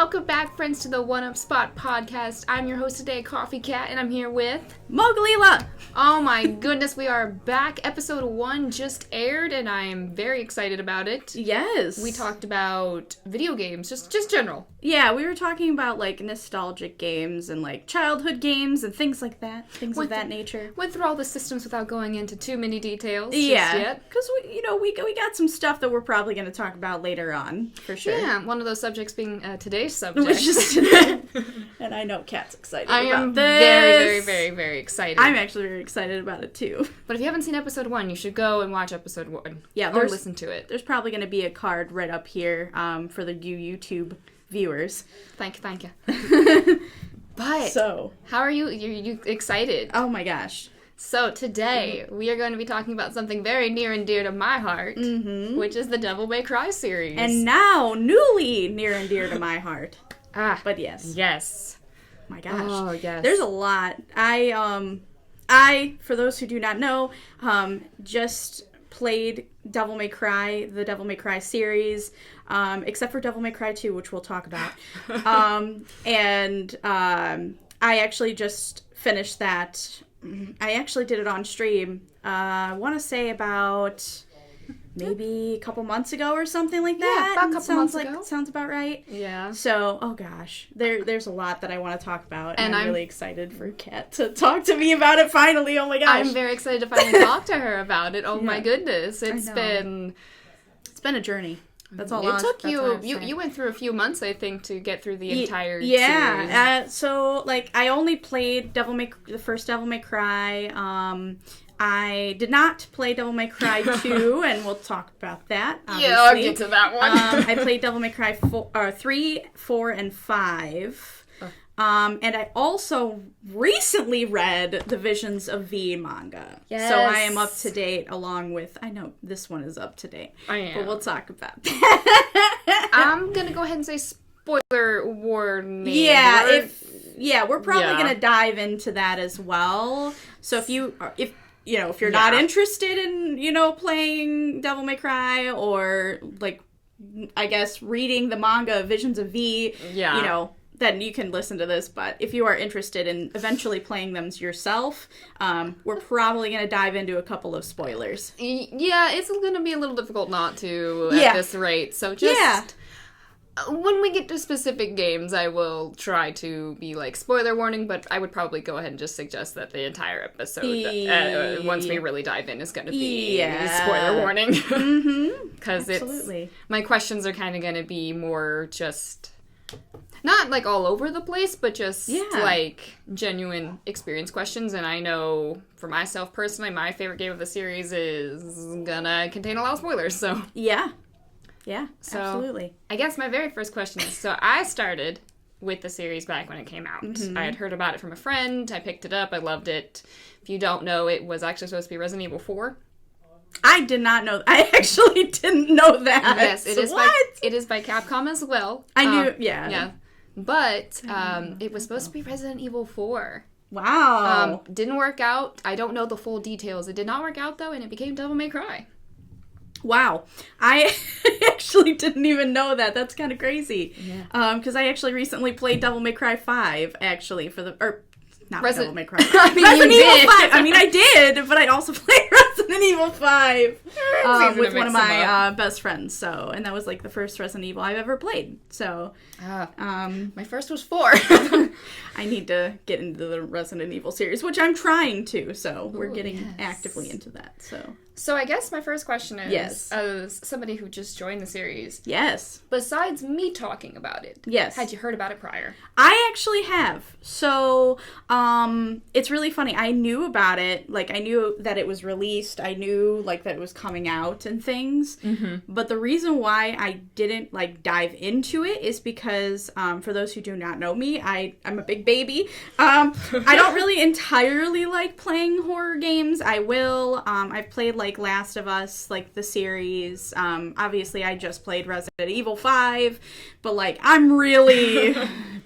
Welcome back, friends, to the One Up Spot podcast. I'm your host today, Coffee Cat, and I'm here with... Mogalila! Oh my goodness, we are back. Episode 1 just aired, and I am very excited about it. Yes. We talked about video games, just general. Yeah, we were talking about, like, nostalgic games and, like, childhood games and things like that. Things of that nature. Went through all the systems without going into too many details Yeah, just yet. because, we got some stuff that we're probably going to talk about later on, for sure. Yeah, one of those subjects being today's subject. Which is today. And I know Kat's excited about this. I am very, very, very excited. I'm actually very excited about it, too. But if you haven't seen episode 1, you should go and watch episode 1. Yeah, or listen to it. There's probably going to be a card right up here for the YouTube viewers. Thank you. But, so, how are you? You excited? Oh my gosh. So today, we are going to be talking about something very near and dear to my heart, which is the Devil May Cry series. And now, newly near and dear to my heart. But yes. Yes. My gosh. Oh, yes. There's a lot. I, for those who do not know, just played Devil May Cry, the Devil May Cry series, except for Devil May Cry 2, which we'll talk about. I actually just finished that. I actually did it on stream, I want to say about maybe a couple months ago or something like that. Yeah, about a couple months ago. Sounds about right. Yeah. So, oh gosh, there's a lot that I want to talk about, and I'm really excited for Kat to talk to me about it finally. Oh my gosh. I'm very excited to finally talk to her about it. Oh my goodness. It's been a journy. That's all. It took you went through a few months, I think, to get through the entire series. Yeah. So, like, I only played the first Devil May Cry. I did not play Devil May Cry 2, and we'll talk about that, obviously. Yeah, I'll get to that one. I played Devil May Cry 3, 4, and 5. And I also recently read the Visions of V manga. Yes. So I am up to date along with... I know this one is up to date. I am. But we'll talk about that. I'm going to go ahead and say spoiler warning. Yeah, we're probably going to dive into that as well. So if you're not interested in, playing Devil May Cry or, like, I guess reading the manga Visions of V, then you can listen to this. But if you are interested in eventually playing them yourself, we're probably going to dive into a couple of spoilers. Yeah, it's going to be a little difficult not to at this rate. So just when we get to specific games, I will try to be like spoiler warning, but I would probably go ahead and just suggest that the entire episode, once we really dive in, is going to be spoiler warning. Because my questions are kind of going to be more just... not, like, all over the place, but just, like, genuine experience questions. And I know, for myself personally, my favorite game of the series is gonna contain a lot of spoilers, so... Yeah, so, absolutely. I guess my very first question is, so I started with the series back when it came out. I had heard about it from a friend, I picked it up, I loved it. If you don't know, it was actually supposed to be Resident Evil 4. I did not know. I actually didn't know that. Yes, it is. It is by Capcom as well. I knew. Yeah. But it was supposed to be Resident Evil 4. Wow. Didn't work out. I don't know the full details. It did not work out though, and it became Devil May Cry. Wow. I actually didn't even know that. That's kind of crazy. Yeah. Because I actually recently played Devil May Cry 5 actually not Devil May Cry. Resident Evil 5. I mean, I did, but I also played Resident Evil 5 with one of my best friends. So, and that was like the first Resident Evil I've ever played. So, my first was 4. I need to get into the Resident Evil series, which I'm trying to. So, we're getting actively into that. So I guess my first question is, as somebody who just joined the series, besides me talking about it, had you heard about it prior? I actually have. So, it's really funny. I knew about it. Like, I knew that it was released. I knew, like, that it was coming out and things. But the reason why I didn't, like, dive into it is because, for those who do not know me, I'm a big baby. I don't really entirely like playing horror games. I will. I've played, like, Last of Us, like, the series. Obviously, I just played Resident Evil 5. But, like, I'm really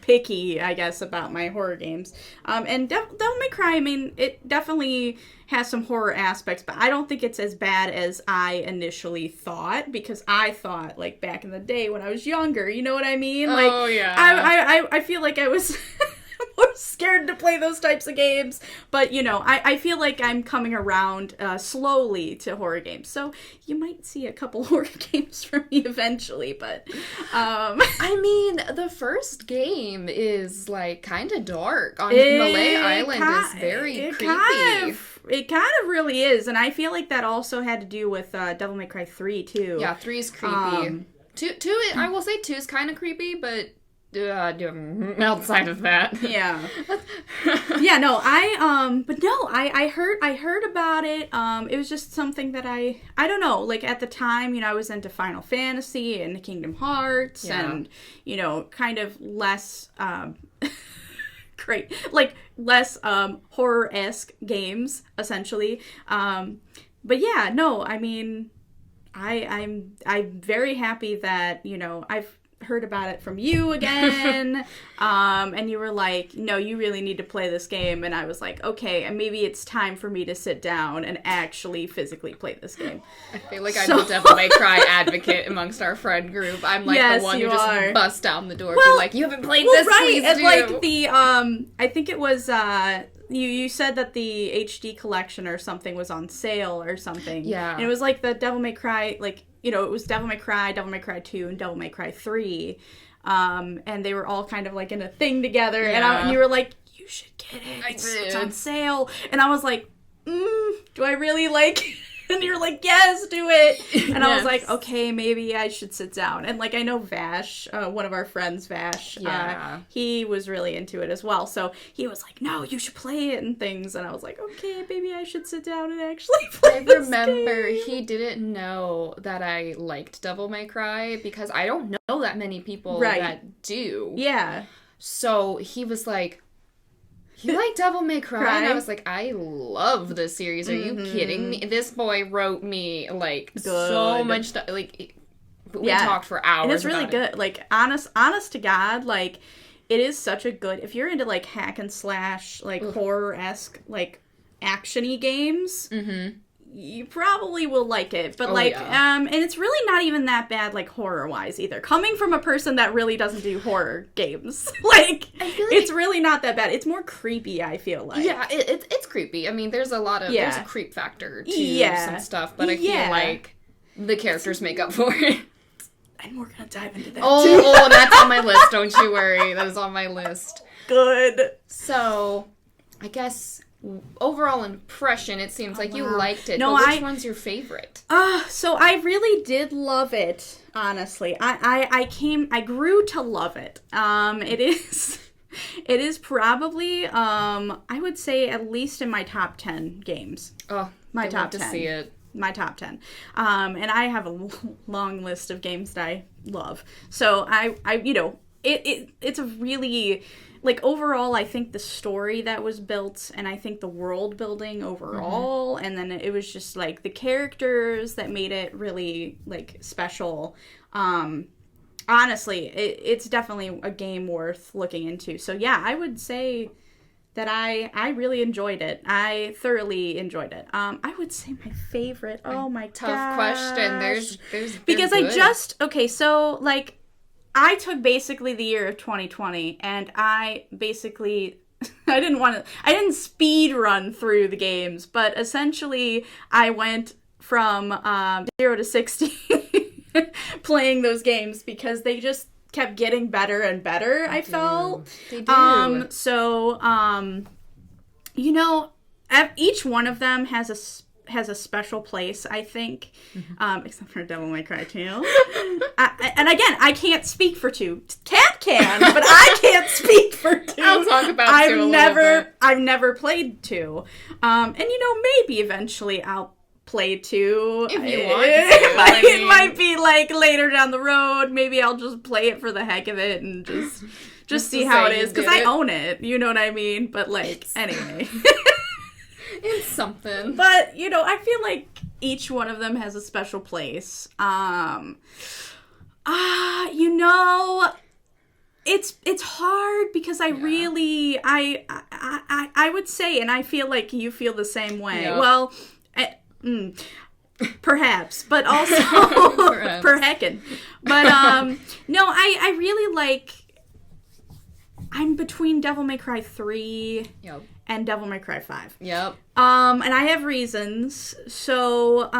picky, I guess, about my horror games. And Devil May Cry, I mean, it definitely has some horror aspects, but I don't think it's as bad as I initially thought, because I thought, like, back in the day when I was younger, you know what I mean? Like, oh, yeah. I feel like I was more scared to play those types of games, but, you know, I feel like I'm coming around slowly to horror games, so you might see a couple horror games from me eventually, but, I mean, the first game is, like, kind of dark. On Malay Island is very creepy. It kind of really is, and I feel like that also had to do with Devil May Cry 3, too. Yeah, 3 is creepy. Two, I will say 2 is kind of creepy, but outside of that. Yeah. Yeah, no, I heard about it. It was just something that I don't know, like, at the time, you know, I was into Final Fantasy and Kingdom Hearts and, you know, kind of less, less horror-esque games, essentially. But yeah, no, I mean, I'm very happy that, you know, I've heard about it from you again, and you were like, no, you really need to play this game, and I was like, okay, and maybe it's time for me to sit down and actually physically play this game. I feel like I'm the Devil May Cry advocate amongst our friend group. I'm like the one who just busts down the door, be like, you haven't played this, please and do. Like the I think it was you said that the HD collection or something was on sale or something. Yeah. And it was like the Devil May Cry, like, you know, it was Devil May Cry 2, and Devil May Cry 3. And they were all kind of like in a thing together. Yeah. And you were like, you should get it. It's on sale. And I was like, do I really like... And you're like, yes, do it. And I was like, okay, maybe I should sit down. And, like, I know Vash, one of our friends, Vash, he was really into it as well. So he was like, no, you should play it and things. And I was like, okay, maybe I should sit down and actually play this remember game. He didn't know that I liked Devil May Cry because I don't know that many people that do. Yeah. So he was like, you like Devil May Cry? And I was like, I love this series. Are you kidding me? This boy wrote me, like, so much stuff. Like, we talked for hours. And it's really good. It. Like, honest to God, like, it is such a good... If you're into, like, hack and slash, like, horror-esque, like, action-y games... Mm-hmm. You probably will like it, but and it's really not even that bad, like, horror-wise either. Coming from a person that really doesn't do horror games, like, it's really not that bad. It's more creepy, I feel like. Yeah, it's creepy. I mean, there's a lot of, there's a creep factor to some stuff, but I feel like the characters make up for it. And we're gonna dive into that, too. Oh, that's on my list, don't you worry. That is on my list. Good. So, I guess... overall impression, it seems like you liked it. No, but which one's your favorite? So I really did love it, honestly. I grew to love it. It is probably, I would say at least in my top 10 games. Oh, my top 10. I'd love to see it. My top 10. And I have a long list of games that I love. So I you know, it's a really... Like, overall, I think the story that was built, and I think the world building overall, and then it was just, like, the characters that made it really, like, special. Honestly, it's definitely a game worth looking into. So, yeah, I would say that I really enjoyed it. I thoroughly enjoyed it. I would say my favorite. Oh, my god. Tough question. There's because okay, so, like... I took basically the year of 2020, and I basically, I didn't speed run through the games, but essentially I went from 0 to 60 playing those games because they just kept getting better and better, I felt. They do. You know, each one of them has a special place, I think, except for Devil May Cry 2. And again, I can't speak for 2. Cat can, but I can't speak for 2. I'll talk about 2 a little bit. I've never played 2. And, you know, maybe eventually I'll play 2. If you want to. It might be, like, later down the road. Maybe I'll just play it for the heck of it and just see how it is. Because I own it. You know what I mean? But, like, anyway. It's something. But, you know, I feel like each one of them has a special place. You know, It's hard because I really I would say, and I feel like you feel the same way. Yeah. Well, perhaps, but also per heckin'. But no, I really like. I'm between Devil May Cry 3 and Devil May Cry 5. Yep. And I have reasons. So,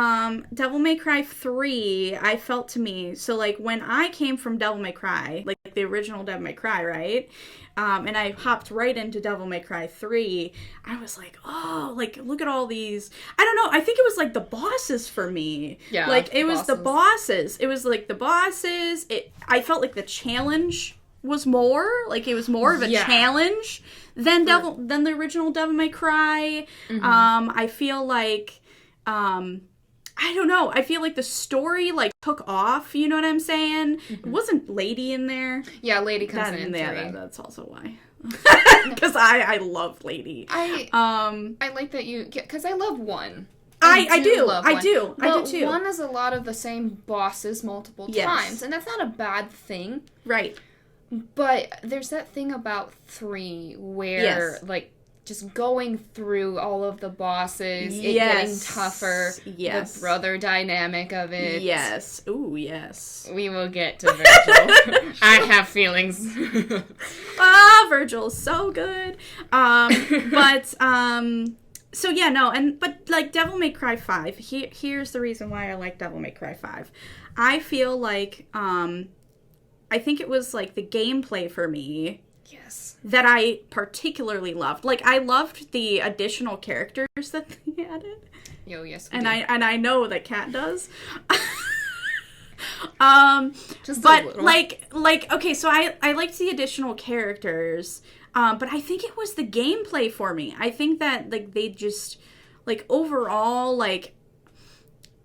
Devil May Cry 3, I felt to me, so, like, when I came from Devil May Cry, like, the original Devil May Cry, right? And I hopped right into Devil May Cry 3, I was like, oh, like, look at all these. I don't know, I think it was, like, the bosses for me. Yeah, like, it was the bosses. It was, like, the bosses. I felt like the challenge was more, like, it was more of a challenge than the original Devil May Cry. Mm-hmm. I feel like, I don't know, I feel like the story, like, took off, you know what I'm saying? Mm-hmm. It wasn't Lady in there. Yeah, Lady comes in yeah, that's also why. Because I love Lady. I like that you, because I love 1. I do too. 1 is a lot of the same bosses multiple times, and that's not a bad thing. Right. But there's that thing about 3 where, like, just going through all of the bosses, it getting tougher, the brother dynamic of it. Yes. Ooh, yes. We will get to Vergil. I have feelings. Vergil's so good. But, so yeah, no, but, like, Devil May Cry 5, here's the reason why I like Devil May Cry 5. I feel like, I think it was, like, the gameplay for me. Yes. That I particularly loved. Like, I loved the additional characters that they added. Yo, yes. And I know that Kat does. Just but a little. like okay, so I liked the additional characters. But I think it was the gameplay for me. I think that, like, they just, like, overall, like,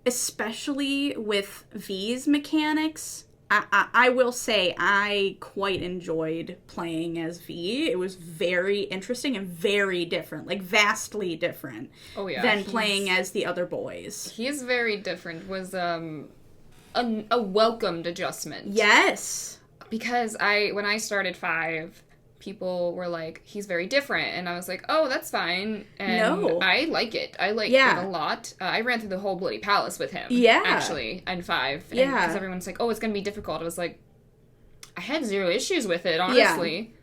especially with V's mechanics, I will say I quite enjoyed playing as V. It was very interesting and very different, like, vastly different than playing as the other boys. He is very different. Was a welcomed adjustment. Yes. Because when I started 5, people were like, he's very different. And I was like, oh, that's fine. And I like it. I like it a lot. I ran through the whole bloody palace with him. Yeah. Actually, in 5. Yeah. Because everyone's like, oh, it's going to be difficult. I was like, I had 0 issues with it, honestly. Yeah.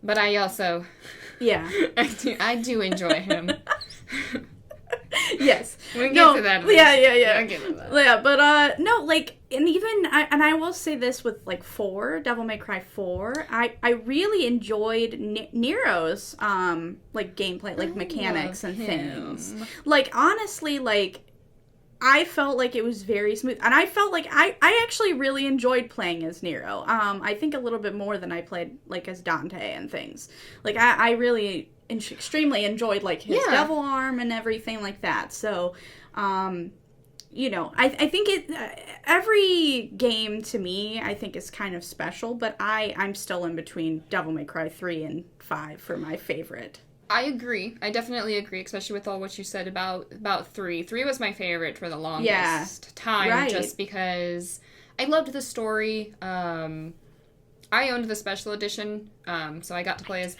But I also... Yeah. I do enjoy him. Yes. We can get to that. Yeah. Get to that. Yeah, but no, like, and even I will say this with, like, 4, Devil May Cry 4, I really enjoyed Nero's like, gameplay, like, mechanics and things. Like, honestly, like, I felt like it was very smooth, and I felt like I actually really enjoyed playing as Nero. I think a little bit more than I played, like, as Dante and things. Like, I really extremely enjoyed, like, his devil arm and everything like that. So, you know, I think every game to me, I think, is kind of special, but I'm still in between Devil May Cry 3 and 5 for my favorite. I agree. I definitely agree, especially with all what you said about 3. 3 was my favorite for the longest time, just because I loved the story. I owned the special edition, so I got to play as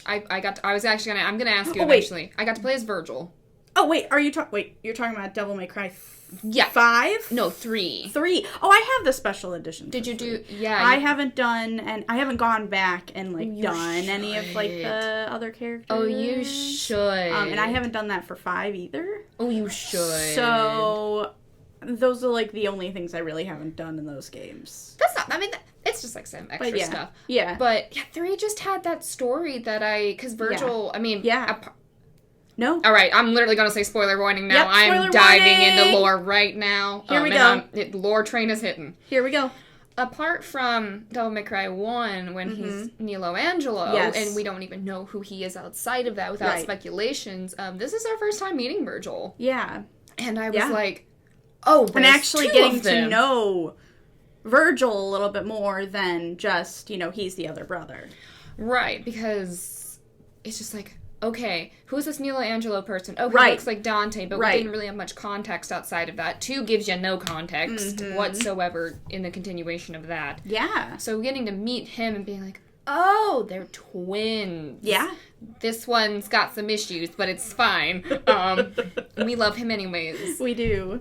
I'm gonna ask you eventually. I got to play as Vergil. Oh, wait, you're talking about Devil May Cry 5? No, 3. 3. Oh, I have the special edition. Did you 3. do, yeah. I haven't done, and I haven't gone back and, like, done any of, like, the other characters. Oh, you should. And I haven't done that for 5 either. Oh, you should. So, those are, like, the only things I really haven't done in those games. That's not, I mean, it's just, like, some extra stuff. Yeah. But, 3 just had that story that because Vergil, I mean... Yeah. No. All right, I'm literally going to say spoiler warning now. I'm diving into lore right now. Here we go. Lore train is hitting. Here we go. Apart from Devil May Cry 1, when he's Nilo Angelo, and we don't even know who he is outside of that without speculations, this is our first time meeting Vergil. Yeah. And I was like, oh, and actually getting to know Vergil a little bit more than just, you know, he's the other brother. Right, because it's just like... Okay, who's this Nilo Angelo person? Oh, he looks like Dante, but we didn't really have much context outside of that. 2 gives you no context whatsoever in the continuation of that. Yeah. So getting to meet him and being like, oh, they're twins. Yeah. This one's got some issues, but it's fine. We love him anyways. We do.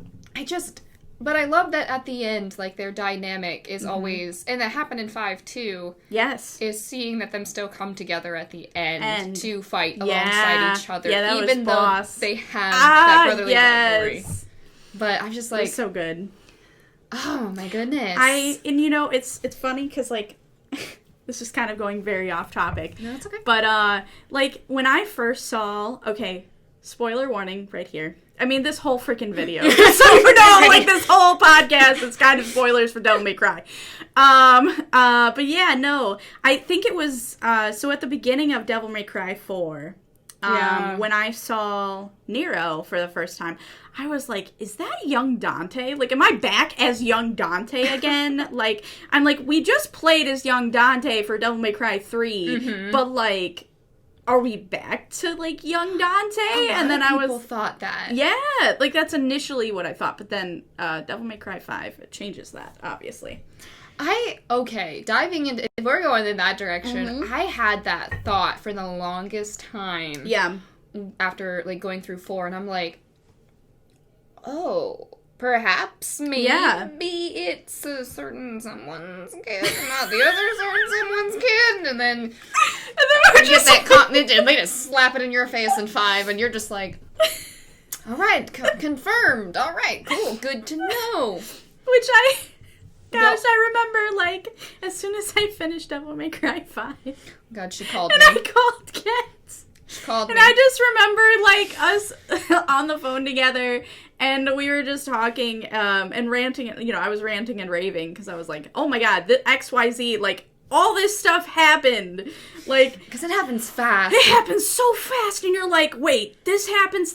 But I love that at the end, like, their dynamic is always, and that happened in 5 too. Yes. Is seeing that them still come together at the end to fight alongside each other. Yeah, that even was though boss. they have that brotherly rivalry. Yes. But I'm just like... It's so good. Oh, my goodness. And you know, it's funny because, like, this is kind of going very off topic. No, it's okay. But, like, when I first saw, okay, spoiler warning right here. I mean, this whole freaking video. So, you know, like, this whole podcast is kind of spoilers for Devil May Cry. But yeah, no. I think it was, so at the beginning of Devil May Cry 4, when I saw Nero for the first time, I was like, is that young Dante? Like, am I back as young Dante again? Like, I'm like, we just played as young Dante for Devil May Cry 3, but, like... Are we back to, like, young Dante? And then people thought that. Yeah, like, that's initially what I thought. But then Devil May Cry 5, it changes that, obviously. Diving into... If we're going in that direction, I had that thought for the longest time. Yeah. After, like, going through 4, and I'm like, oh... Perhaps, maybe it's a certain someone's kid, not the other certain someone's kid, and then you get that comment, and they just slap it in your face in 5, and you're just like, all right, confirmed, all right, cool, good to know. Which I remember, like, as soon as I finished Devil May Cry 5. God, she called me. And I called Kat. She called me. And I just remember, like, us on the phone together, and we were just talking, and ranting, you know, I was ranting and raving, because I was like, oh my god, the XYZ, like, all this stuff happened, like... Because it happens fast. It happens so fast, and you're like, wait, this happens,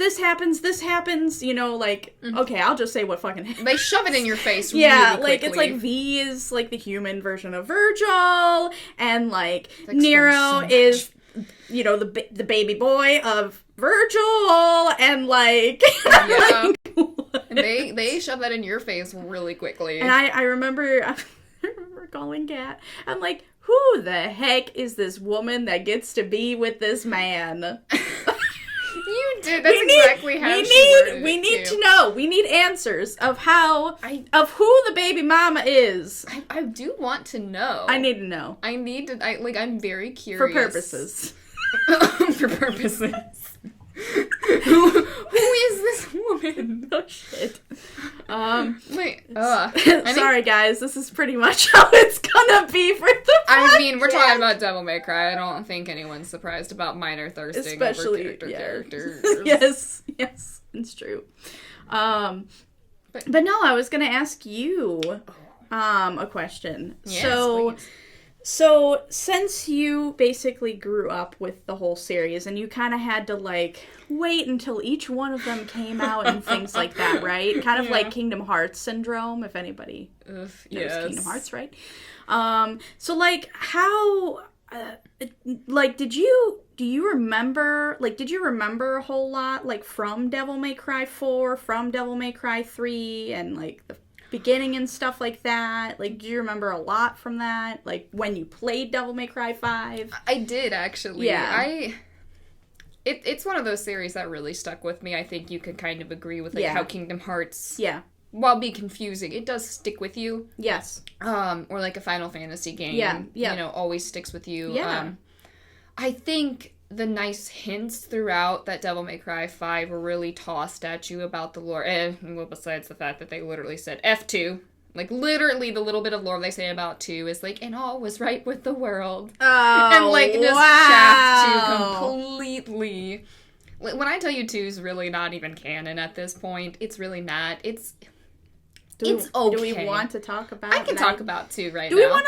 you know, like, okay, I'll just say what fucking happened. They shove it in your face really quickly. Like, it's like V is, like, the human version of Vergil, and, like Nero is... You know, the baby boy of Vergil, and, like... Yeah. And they shove that in your face really quickly. And I remember calling Kat. I'm like, who the heck is this woman that gets to be with this man? You did. That's exactly how she worded it, we need to know. We need answers of who the baby mama is. I do want to know. I need to know. I'm very curious. For purposes. For purposes. Who is this woman? Oh shit. Sorry guys, this is pretty much how it's gonna be for the podcast. I mean, we're talking about Devil May Cry. I don't think anyone's surprised about minor thirsting over characters. Yes, it's true. But no, I was gonna ask you a question. Yes, So, since you basically grew up with the whole series, and you kind of had to, like, wait until each one of them came out and things like that, right? Kind of like Kingdom Hearts syndrome, if anybody knows Kingdom Hearts, right? So, like, how, like, did you remember a whole lot, like, from Devil May Cry 4, from Devil May Cry 3, and, like, the beginning and stuff like that? Like, do you remember a lot from that? Like, when you played Devil May Cry 5? I did, actually. Yeah. It's one of those series that really stuck with me. I think you could kind of agree with, like, how Kingdom Hearts, while being confusing, it does stick with you. Yes. Or, like, a Final Fantasy game. You know, always sticks with you. Yeah. I think the nice hints throughout that Devil May Cry 5 were really tossed at you about the lore. Well, besides the fact that they literally said F2. Like, literally, the little bit of lore they say about 2 is, like, and all was right with the world. Oh, and, like, just shaft you completely. When I tell you 2 is really not even canon at this point, it's really not. It's okay. Do we want to talk about? I can talk about 2 right now. Do we want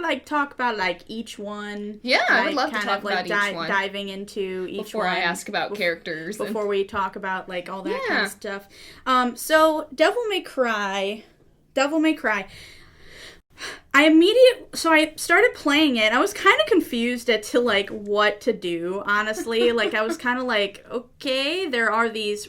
to talk about, like, each one? Yeah, like, I would love to talk about each one. Diving into each before one. I ask about characters. Before we talk about, like, all that kind of stuff. So, Devil May Cry. So I started playing it. I was kind of confused as to, like, what to do, honestly. Like, I was kind of like, okay, there are these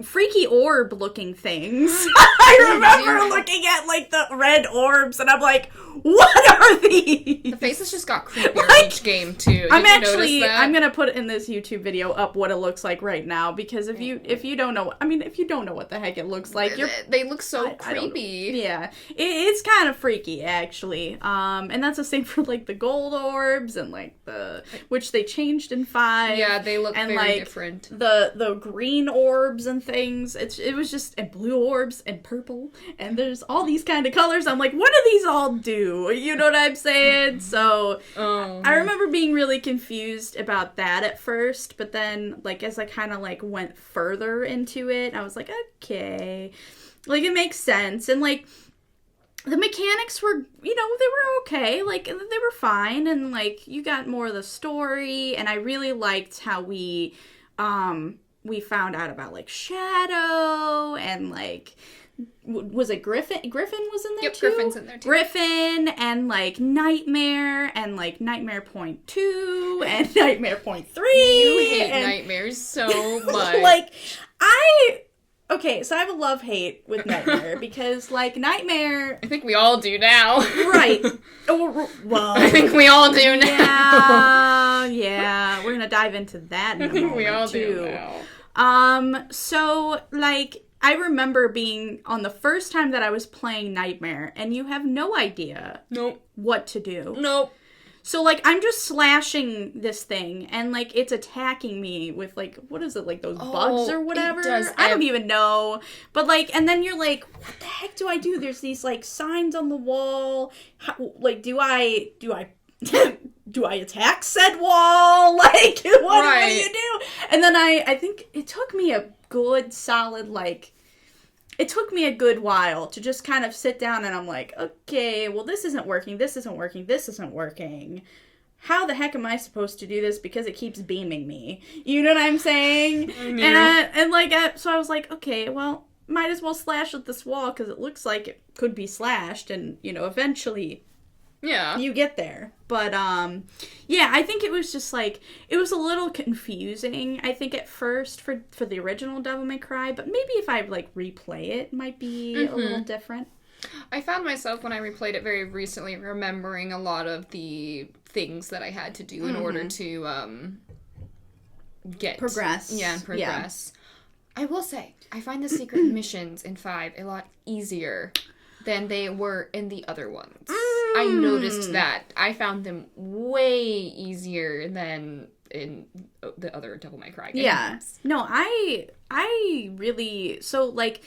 freaky orb-looking things. I remember looking at, like, the red orbs, and I'm like, what are these? The faces just got creepier in each game, too. I'm gonna put in this YouTube video up what it looks like right now, because if you don't know, if you don't know what the heck it looks like, they look so creepy. Yeah, it's kind of freaky, actually. And that's the same for, like, the gold orbs and, like, which they changed in 5. Yeah, they look very different. The green orbs and things. It was just, and blue orbs and purple, and there's all these kind of colors. I'm like, what do these all do? You know what I'm saying? So I remember being really confused about that at first, but then, like, as I kind of, like, went further into it, I was like, okay, like, it makes sense. And, like, the mechanics were, they were okay. Like, they were fine. And, like, you got more of the story. And I really liked how we found out about, like, Shadow and, like, was it Griffin? Griffin was in there too? Yep, Griffin's in there too. Griffin and, like, Nightmare and, like, Nightmare Point 2 and Nightmare Point 3. You hate Nightmares so much. Like, okay, so I have a love-hate with Nightmare because, like, Nightmare... I think we all do now. Right. Well... I think we all do now. Yeah. We're gonna dive into that in a moment, we all too. do now. So, like, I remember being on the first time that I was playing Nightmare, and you have no idea what to do. Nope. So, like, I'm just slashing this thing, and, like, it's attacking me with, like, what is it, like, those bugs or whatever? It does. I don't even know. But, like, and then you're like, what the heck do I do? There's these, like, signs on the wall. Like, do I do I attack said wall? Like, what do you do? And then I think it took me a good solid, like, it took me a good while to just kind of sit down, and I'm like, okay, well, this isn't working, this isn't working, this isn't working. How the heck am I supposed to do this? Because it keeps beaming me. You know what I'm saying? So I was like, okay, well, might as well slash at this wall, because it looks like it could be slashed, and, eventually... Yeah. You get there. But, yeah, I think it was just, like, it was a little confusing, I think, at first for the original Devil May Cry, but maybe if I, like, replay it might be a little different. I found myself, when I replayed it very recently, remembering a lot of the things that I had to do in order to, progress. Yeah, and progress. Yeah. I will say, I find the secret missions in 5 a lot easier than they were in the other ones. I noticed that. I found them way easier than in the other Devil May Cry games. Yeah. No, I really... So, like,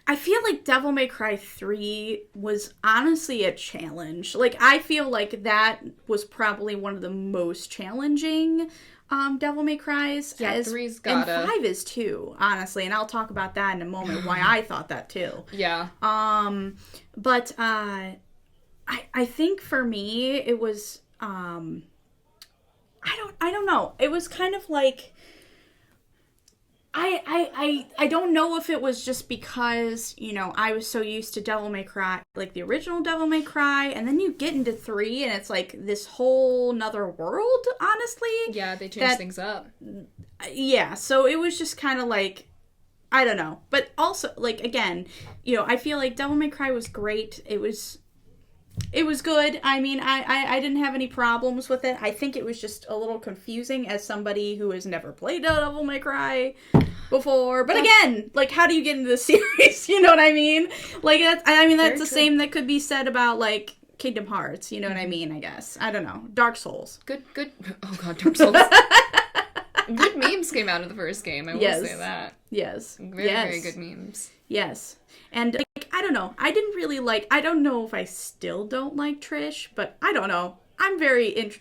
I feel like Devil May Cry 3 was honestly a challenge. Like, I feel like that was probably one of the most challenging Devil May Cry's. Yeah, 3's gotta... And 5 is too, honestly. And I'll talk about that in a moment, why I thought that too. Yeah. But I think for me, it was, I don't know. It was kind of like, I don't know if it was just because, I was so used to Devil May Cry, like the original Devil May Cry, and then you get into 3 and it's like this whole nother world, honestly. Yeah, they changed things up. Yeah, so it was just kind of like, I don't know. But also, like, again, I feel like Devil May Cry was great. It was good. I mean, I didn't have any problems with it. I think it was just a little confusing as somebody who has never played Devil May Cry before. But again, like, how do you get into the series? You know what I mean? Like, that's the same that could be said about, like, Kingdom Hearts. You know what I mean, I guess. I don't know. Dark Souls. Good. Oh, God, Dark Souls. Good memes came out of the first game, I will say that. Yes. Very good memes. Yes. And, like, I don't know. I didn't really like... I don't know if I still don't like Trish, but I don't know. I'm very...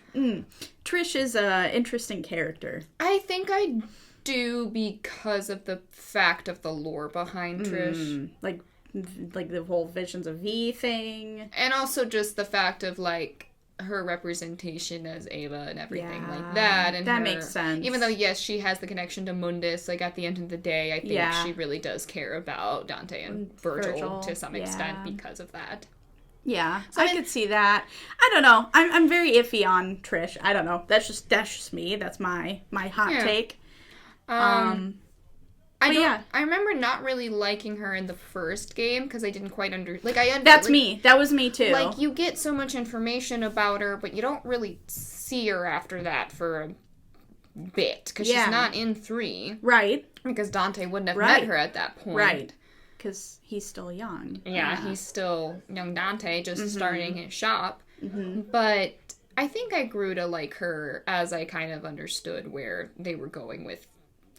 Trish is an interesting character. I think I do because of the fact of the lore behind Trish. Like the whole Visions of V thing. And also just the fact of, like, her representation as Ava and everything like that. And that makes sense. Even though, yes, she has the connection to Mundus, like, at the end of the day, I think she really does care about Dante and Vergil to some extent because of that. Yeah, so I could see that. I don't know. I'm very iffy on Trish. I don't know. That's just me. That's my hot take. I remember not really liking her in the first game because I didn't quite That's me. That was me too. Like, you get so much information about her, but you don't really see her after that for a bit because she's not in 3. Right. Because Dante wouldn't have met her at that point. Right. Because he's still young. Yeah, he's still young Dante, just starting his shop. Mm-hmm. But I think I grew to like her as I kind of understood where they were going with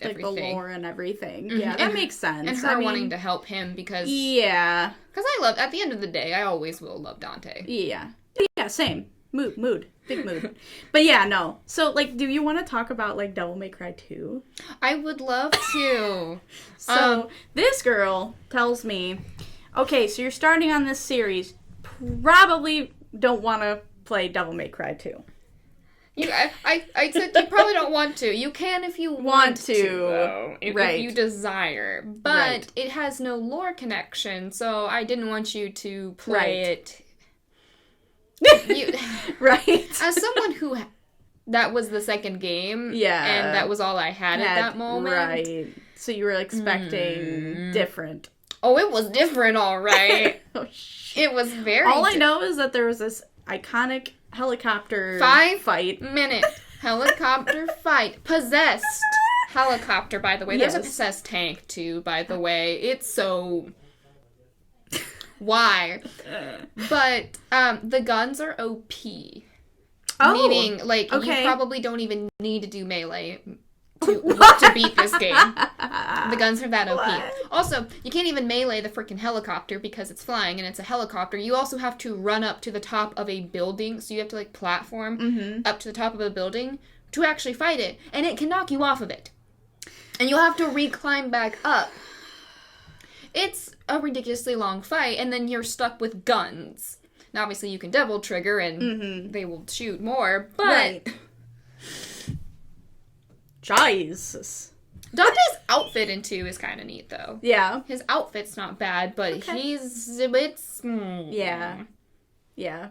everything. Like the lore and everything. Mm-hmm. Yeah, that makes sense. And her wanting to help him because... Yeah. Because at the end of the day, I always will love Dante. Yeah. Yeah, same. Mood. Big mood. But yeah, no. So, like, do you want to talk about, like, Devil May Cry 2? I would love to. So, this girl tells me, okay, so you're starting on this series. Probably don't want to play Devil May Cry 2. I said you probably don't want to. You can if you want to, though. If you desire. But it has no lore connection, so I didn't want you to play it... Right. As someone who that was the second game, and that was all I had at that moment. Right. So you were expecting different. Oh, it was different, all right. It was very. All I know is that there was this iconic helicopter fight. 5-minute helicopter fight. Possessed helicopter, by the way. There's a possessed tank too, by the way. It's so. Why? But the guns are OP. Oh, meaning, like, you probably don't even need to do melee to beat this game. The guns are that OP. What? Also, you can't even melee the freaking helicopter because it's flying and it's a helicopter. You also have to run up to the top of a building, so you have to, like, platform up to the top of a building to actually fight it. And it can knock you off of it. And you'll have to re-climb back up. It's a ridiculously long fight, and then you're stuck with guns. Now, obviously, you can double trigger, and they will shoot more, but... Right. Jesus. Dante's outfit in 2 is kind of neat, though. Yeah. His outfit's not bad, but it's... Yeah. Yeah.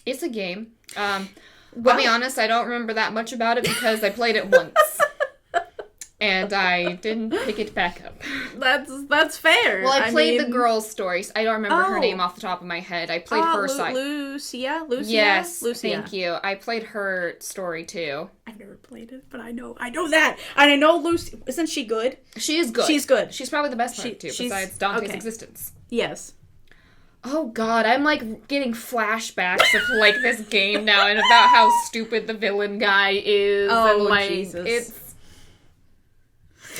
It's a game. I'll be honest, I don't remember that much about it because I played it once. And I didn't pick it back up. That's fair. Well, I played the girl's stories. I don't remember her name off the top of my head. I played her side. Lucia? Yes, Lucia. Thank you. I played her story, too. I've never played it, but I know that. And I know Lucy. Isn't she good? She is good. She's good. She's probably the best part, too, besides Dante's existence. Yes. Oh, God, I'm, like, getting flashbacks of, like, this game now and about how stupid the villain guy is. Oh, and, like, Jesus.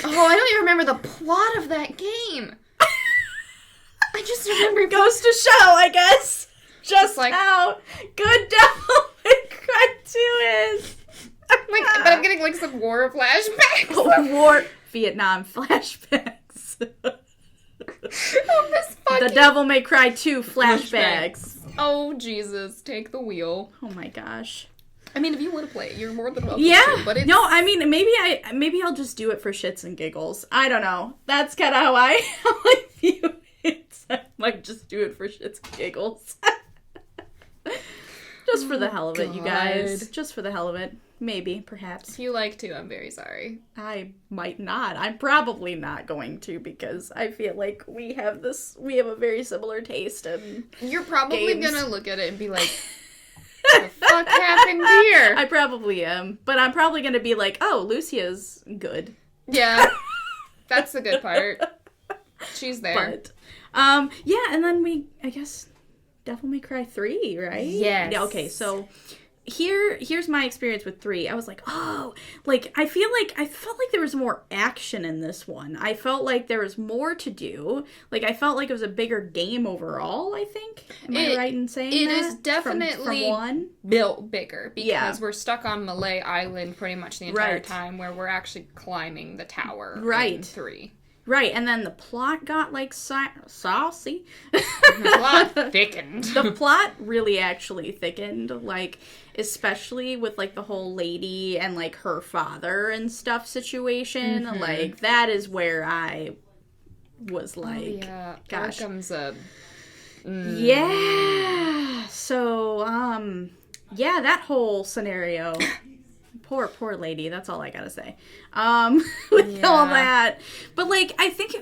Oh, I don't even remember the plot of that game. I just remember... Goes to show, I guess, just like, how good Devil May Cry 2 is. But I'm getting, like, some war flashbacks. Vietnam flashbacks. The Devil May Cry 2 flashbacks. Oh, Jesus, take the wheel. Oh, my gosh. I mean, if you want to play it, you're more than welcome to, but it's... No, I mean, maybe I'll just do it for shits and giggles. I don't know. That's kind of how I view it. I might just do it for shits and giggles. Just for the hell of it, you guys. Just for the hell of it. Maybe, perhaps. If you like to, I'm very sorry. I might not. I'm probably not going to because I feel like we have a very similar taste in You're probably gonna look at it and be like... What the fuck happened here? I probably am. But I'm probably going to be like, oh, Lucia's good. Yeah. That's the good part. She's there. But, yeah, and then I guess, Devil May Cry 3, right? Yes. Yeah, okay, so... Here's my experience with 3. I was like, oh, like, I felt like there was more action in this one. I felt like there was more to do. Like, I felt like it was a bigger game overall, I think. Am I right in saying that? It is definitely from 1? Built bigger because we're stuck on Malay Island pretty much the entire time where we're actually climbing the tower in 3. Right, and then the plot got, like, saucy. The plot thickened. The plot really actually thickened, like, especially with, like, the whole lady and, like, her father and stuff situation. Mm-hmm. Like, that is where I was like, oh, yeah. gosh. Arkham's a Yeah. So, yeah, that whole scenario. Poor lady. That's all I gotta say. With all that. But, like, I think,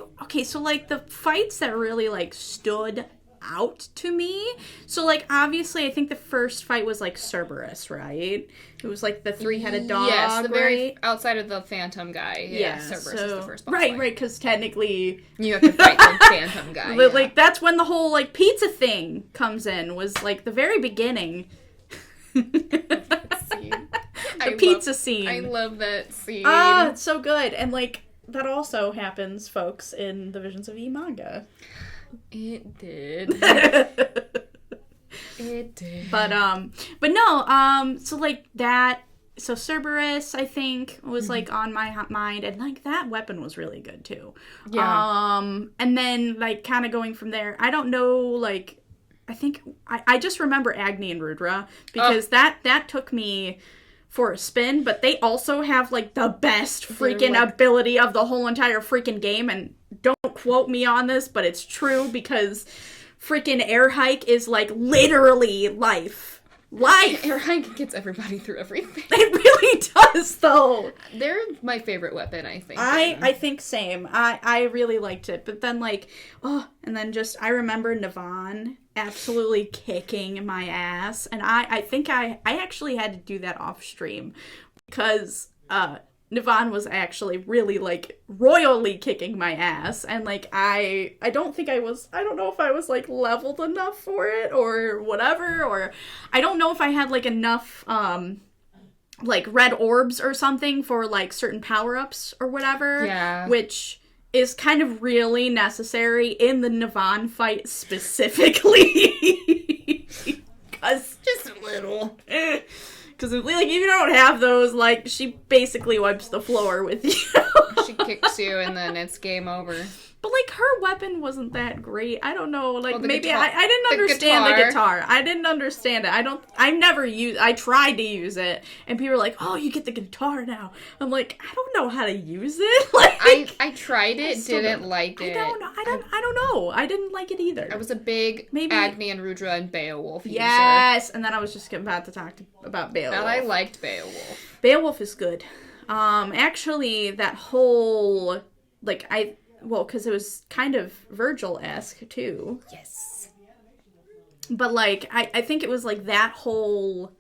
so, like, the fights that really, like, stood out to me. So, like, obviously, I think the first fight was, like, Cerberus, right? It was, like, the three-headed dog, yes, the very right? outside of the Phantom guy. Yeah, Cerberus is the first boss Right, fight. right, because technically... You have to fight the Phantom guy. Like, that's when the whole, like, pizza thing comes in, was, like, the very beginning. The pizza scene. I love that scene. Ah, it's so good. And, like, that also happens, folks, in the Visions of E manga. It did. It did. But no, so, like, that, so Cerberus, I think, was, like, on my mind, and, like, that weapon was really good, too. Yeah. And then, like, kind of going from there, I don't know, like, I think, I just remember Agni and Rudra, because that took me for a spin, but they also have, like, the best freaking ability of the whole entire freaking game, and don't quote me on this, but it's true, because freaking air hike is, like, literally life. Air hike gets everybody through everything. It really does, though. They're my favorite weapon, I think. I think same. I really liked it, but then, like, and then just, I remember Navan absolutely kicking my ass, and I think I actually had to do that off stream, because, Navan was actually really, like, royally kicking my ass, and, like, I don't know if I was, like, leveled enough for it, or whatever, or I don't know if I had, like, enough, like, red orbs or something for, like, certain power-ups or whatever, which is kind of really necessary in the Navan fight specifically, because just a little. Because, like, if you don't have those, like, she basically wipes the floor with you. She kicks you, and then it's game over. But, like, her weapon wasn't that great. I don't know. Like, maybe guitar- I didn't understand the guitar. I didn't understand it. I tried to use it, and people were like, oh, you get the guitar now. I'm like, I don't know how to use it. Like, I tried it, didn't like it. I don't know. I didn't like it either. I was a big Agni and Rudra and Beowulf user. Yes, and then I was just about to talk about Beowulf. And I liked Beowulf. Beowulf is good. Actually, that whole, like, because it was kind of Vergil-esque, too. Yes. But, like, I think it was, like, that whole,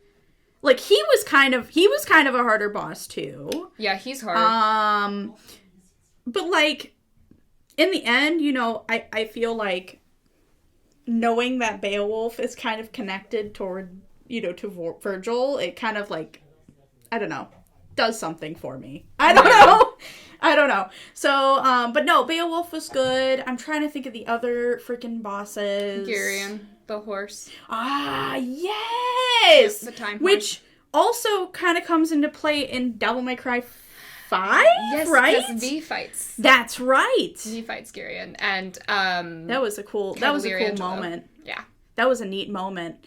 like, he was kind of a harder boss, too. Yeah, he's hard. But, like, in the end, you know, I feel like knowing that Beowulf is kind of connected toward, you know, to Vergil, it kind of, like, I don't know, does something for me. I don't know. So, but no, Beowulf was good. I'm trying to think of the other freaking bosses. Girion, the horse. Ah, yes! The time horse. Which also kind of comes into play in Devil May Cry 5, yes, right? Yes, V fights. That's right. V fights Girion, and that was a cool moment. Yeah, that was a neat moment.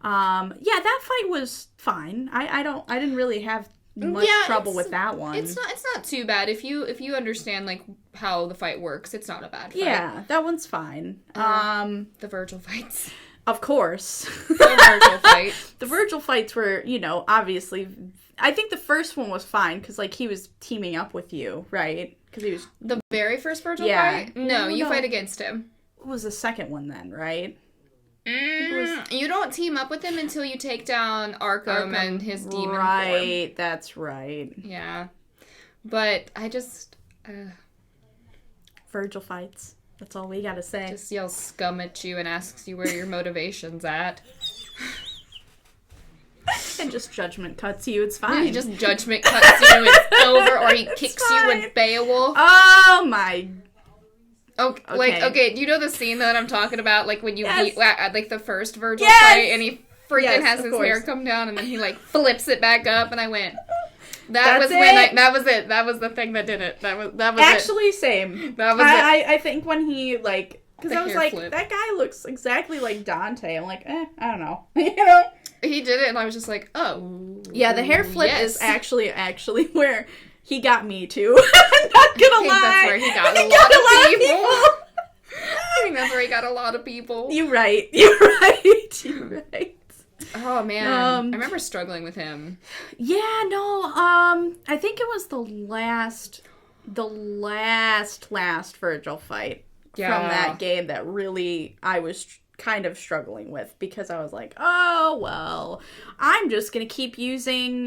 Yeah, that fight was fine. I didn't really have much trouble with that one. It's not too bad if you understand, like, how the fight works. It's not a bad fight. Yeah, that one's fine. The Vergil fights. Of course. The Vergil fight. The Vergil fights were, you know, obviously, I think the first one was fine, because, like, he was teaming up with you, right? Because he was... The very first Vergil fight? No, you fight against him. What was the second one then, right? You don't team up with him until you take down Arkham and his demon form. Right, that's right. Yeah. But I just... Vergil fights. That's all we gotta say. Just yells scum at you and asks you where your motivation's at. And just judgment cuts you, it's fine. He just judgment cuts you, it's over, or he kicks you with Beowulf. Oh my... Okay, do you know the scene that I'm talking about? Like, when you beat, like, the first Vergil fight, and he freaking has his hair come down, and then he, like, flips it back up, and I went... That was it. That was the thing that did it. That was actually, same. That was it. I think when he, like... Because I was like, flip. that guy looks exactly like Dante. I'm like, I don't know. You know? He did it, and I was just like, oh. Yeah, the hair flip is actually where he got me, too. I'm not gonna lie. That's where he got a lot of people. think that's where he got a lot of people. You're right. Oh, man. I remember struggling with him. Yeah, no, I think it was the last Vergil fight from that game that really I was kind of struggling with, because I was like, oh, well, I'm just gonna keep using,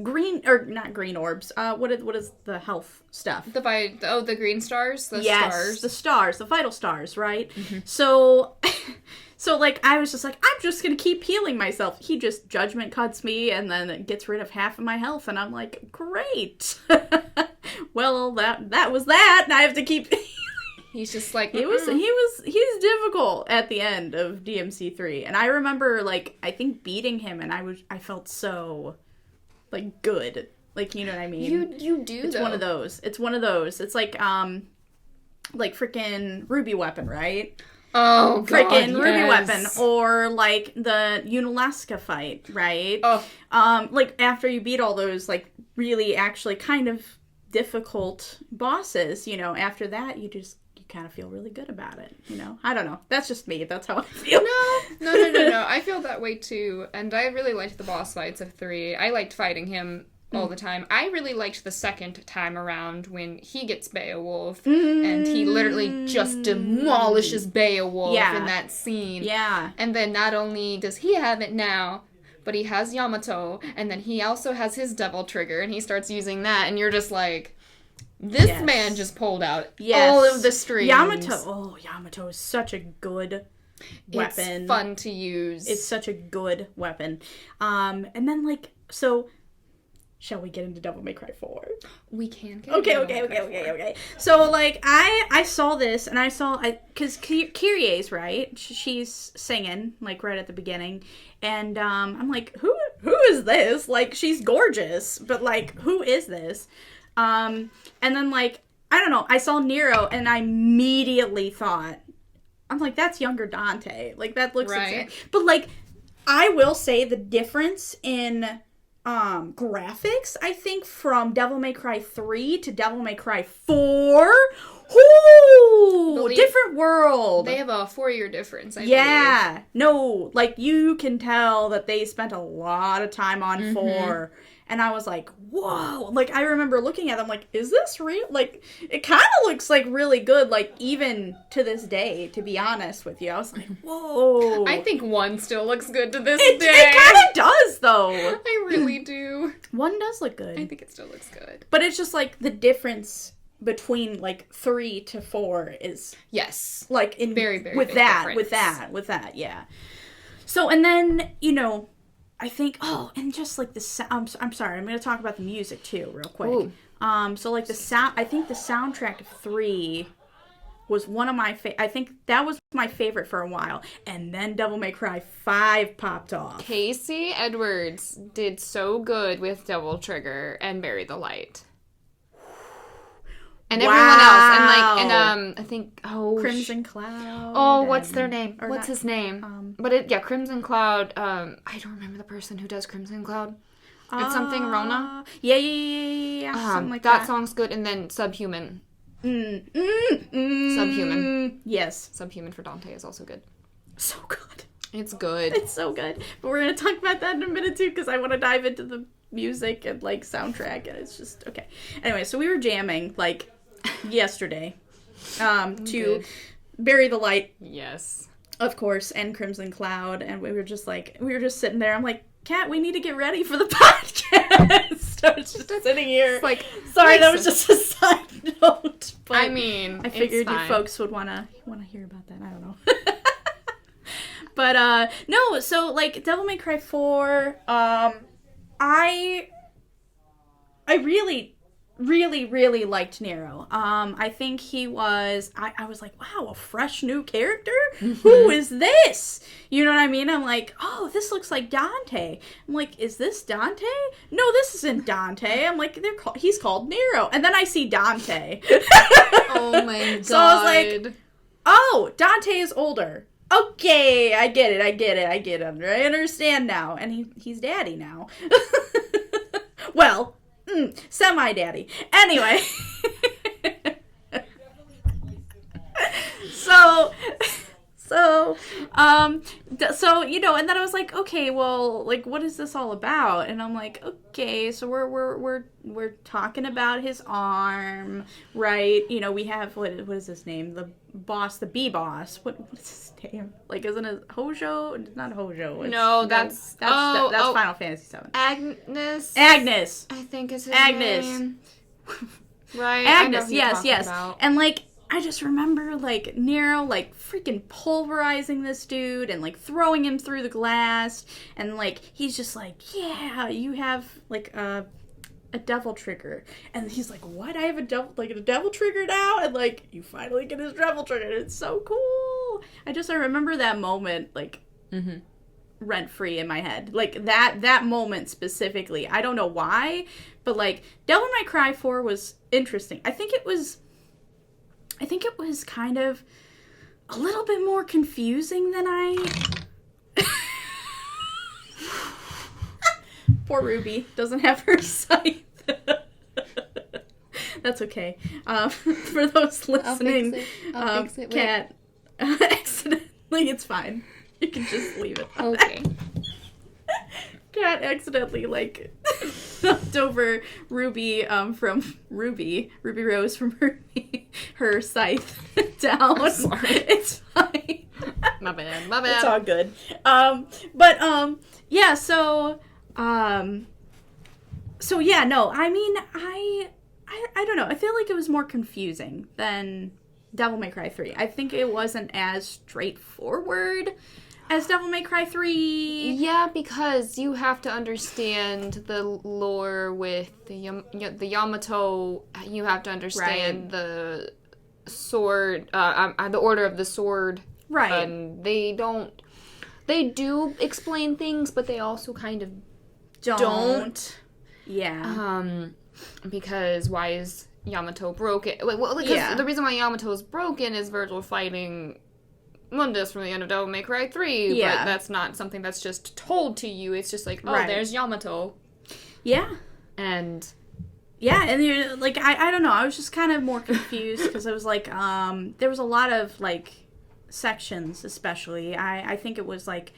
green, or not green orbs, what is the health stuff? The green stars? The vital stars, right? Mm-hmm. So, like, I was just like, I'm just gonna keep healing myself. He just judgment cuts me, and then it gets rid of half of my health, and I'm like, great. Well, that was that, and I have to keep... He's just like... He's difficult at the end of DMC3, and I remember, like, I think beating him, and I felt so, like, good. Like, you know what I mean? You do, It's one of those. It's like freaking Ruby Weapon, right? Oh, God, freaking Ruby Weapon, or like the Unalaska fight, right? Oh. Like after you beat all those like really actually kind of difficult bosses, after that you kind of feel really good about it, I don't know. That's just me. That's how I feel. No. I feel that way too, and I really liked the boss fights of 3. I liked fighting him all the time. I really liked the second time around when he gets Beowulf, and he literally just demolishes Beowulf in that scene. Yeah. And then not only does he have it now, but he has Yamato, and then he also has his devil trigger, and he starts using that, and you're just like, this man just pulled out all of the strings. Yamato is such a good weapon. It's fun to use. It's such a good weapon. And then, like, so... Shall we get into Devil May Cry 4? We can get Okay. So, like, I saw this, and because Kyrie's, right? She's singing, like, right at the beginning, and I'm like, who is this? Like, she's gorgeous, but, like, who is this? And then, like, I don't know, I saw Nero, and I immediately thought, I'm like, that's younger Dante. Like, that looks right. insane. But, like, I will say the difference in... graphics, I think, from Devil May Cry 3 to Devil May Cry 4. Ooh! Different world. They have a 4-year difference, I believe. No, like, you can tell that they spent a lot of time on 4. And I was like, whoa. Like, I remember looking at them like, is this real? Like, it kind of looks, like, really good, like, even to this day, to be honest with you. I was like, whoa. I think 1 still looks good to this day. It kind of does, though. I really do. 1 does look good. I think it still looks good. But it's just, like, the difference between, like, 3 to 4 is... Yes. Like, in... Very, very with big that, difference. with that, yeah. So, and then, I think, and just like the sound, I'm sorry, I'm going to talk about the music too, real quick. Ooh. So like I think the soundtrack of 3 was one of my I think that was my favorite for a while. And then Devil May Cry 5 popped off. Casey Edwards did so good with Devil Trigger and Bury the Light. And everyone else, and I think, Crimson Cloud. Oh, what's their name? What's not, his name? Crimson Cloud. I don't remember the person who does Crimson Cloud. It's something Rona. Yeah. Something like that. That song's good, and then Subhuman. Subhuman. Yes. Subhuman for Dante is also good. So good. It's good. It's so good. But we're gonna talk about that in a minute too, because I want to dive into the music and like soundtrack, and it's just okay. Anyway, so we were jamming like yesterday to Bury the Light, yes, of course, and Crimson Cloud, and we were just sitting there. I'm like, Kat, we need to get ready for the podcast. So it's just sitting here. It's like, sorry, that was just a side note. But I mean, I figured you folks would wanna hear about that. I don't know. But no, so like Devil May Cry 4, I really liked Nero. I think he was, I was like, wow, a fresh new character? Mm-hmm. Who is this? You know what I mean? I'm like, oh, this looks like Dante. I'm like, is this Dante? No, this isn't Dante. I'm like, he's called Nero. And then I see Dante. Oh my god. So I was like, oh, Dante is older. Okay, I get it. I understand now. And he's daddy now. Well, semi-daddy. Anyway. So, so, you know, and then I was like, okay, well, like, what is this all about? And I'm like, okay, so we're talking about his arm, right? You know, we have, what is his name? The boss, the B-boss. What is his name? Like, isn't it Hojo? It's not Hojo. No, that's Final Fantasy VII. Agnes, I think is his name. Right. Agnes, yes. About. And, like, I just remember, like, Nero, like, freaking pulverizing this dude and, like, throwing him through the glass. And, like, he's just like, yeah, you have, like, a devil trigger. And he's like, what? I have a devil trigger now? And, like, you finally get his devil trigger. It's so cool. I remember that moment, like, rent-free in my head. Like, that moment specifically. I don't know why, but, like, Devil May Cry 4 was interesting. I think it was kind of a little bit more confusing than Poor Ruby doesn't have her sight. That's okay. For those listening, I'll fix it. Cat accidentally, it's fine. You can just leave it. Okay. Cat accidentally, like, knocked over Ruby from Ruby Rose from her scythe down. I'm sorry. It's fine. My bad. It's all good. Yeah, so yeah, no, I mean, I don't know. I feel like it was more confusing than Devil May Cry 3. I think it wasn't as straightforward as Devil May Cry 3. Yeah, because you have to understand the lore with the Yamato. You have to understand the sword, the order of the sword. Right. And they do explain things, but they also kind of don't. Yeah. Because why is Yamato broken? Well, because the reason why Yamato is broken is Vergil fighting Mundus from the end of Devil May Cry 3, but that's not something that's just told to you. It's just like, there's Yamato. Yeah. And you're like, I don't know, I was just kind of more confused, because I was like, there was a lot of, like, sections, especially. I think it was, like,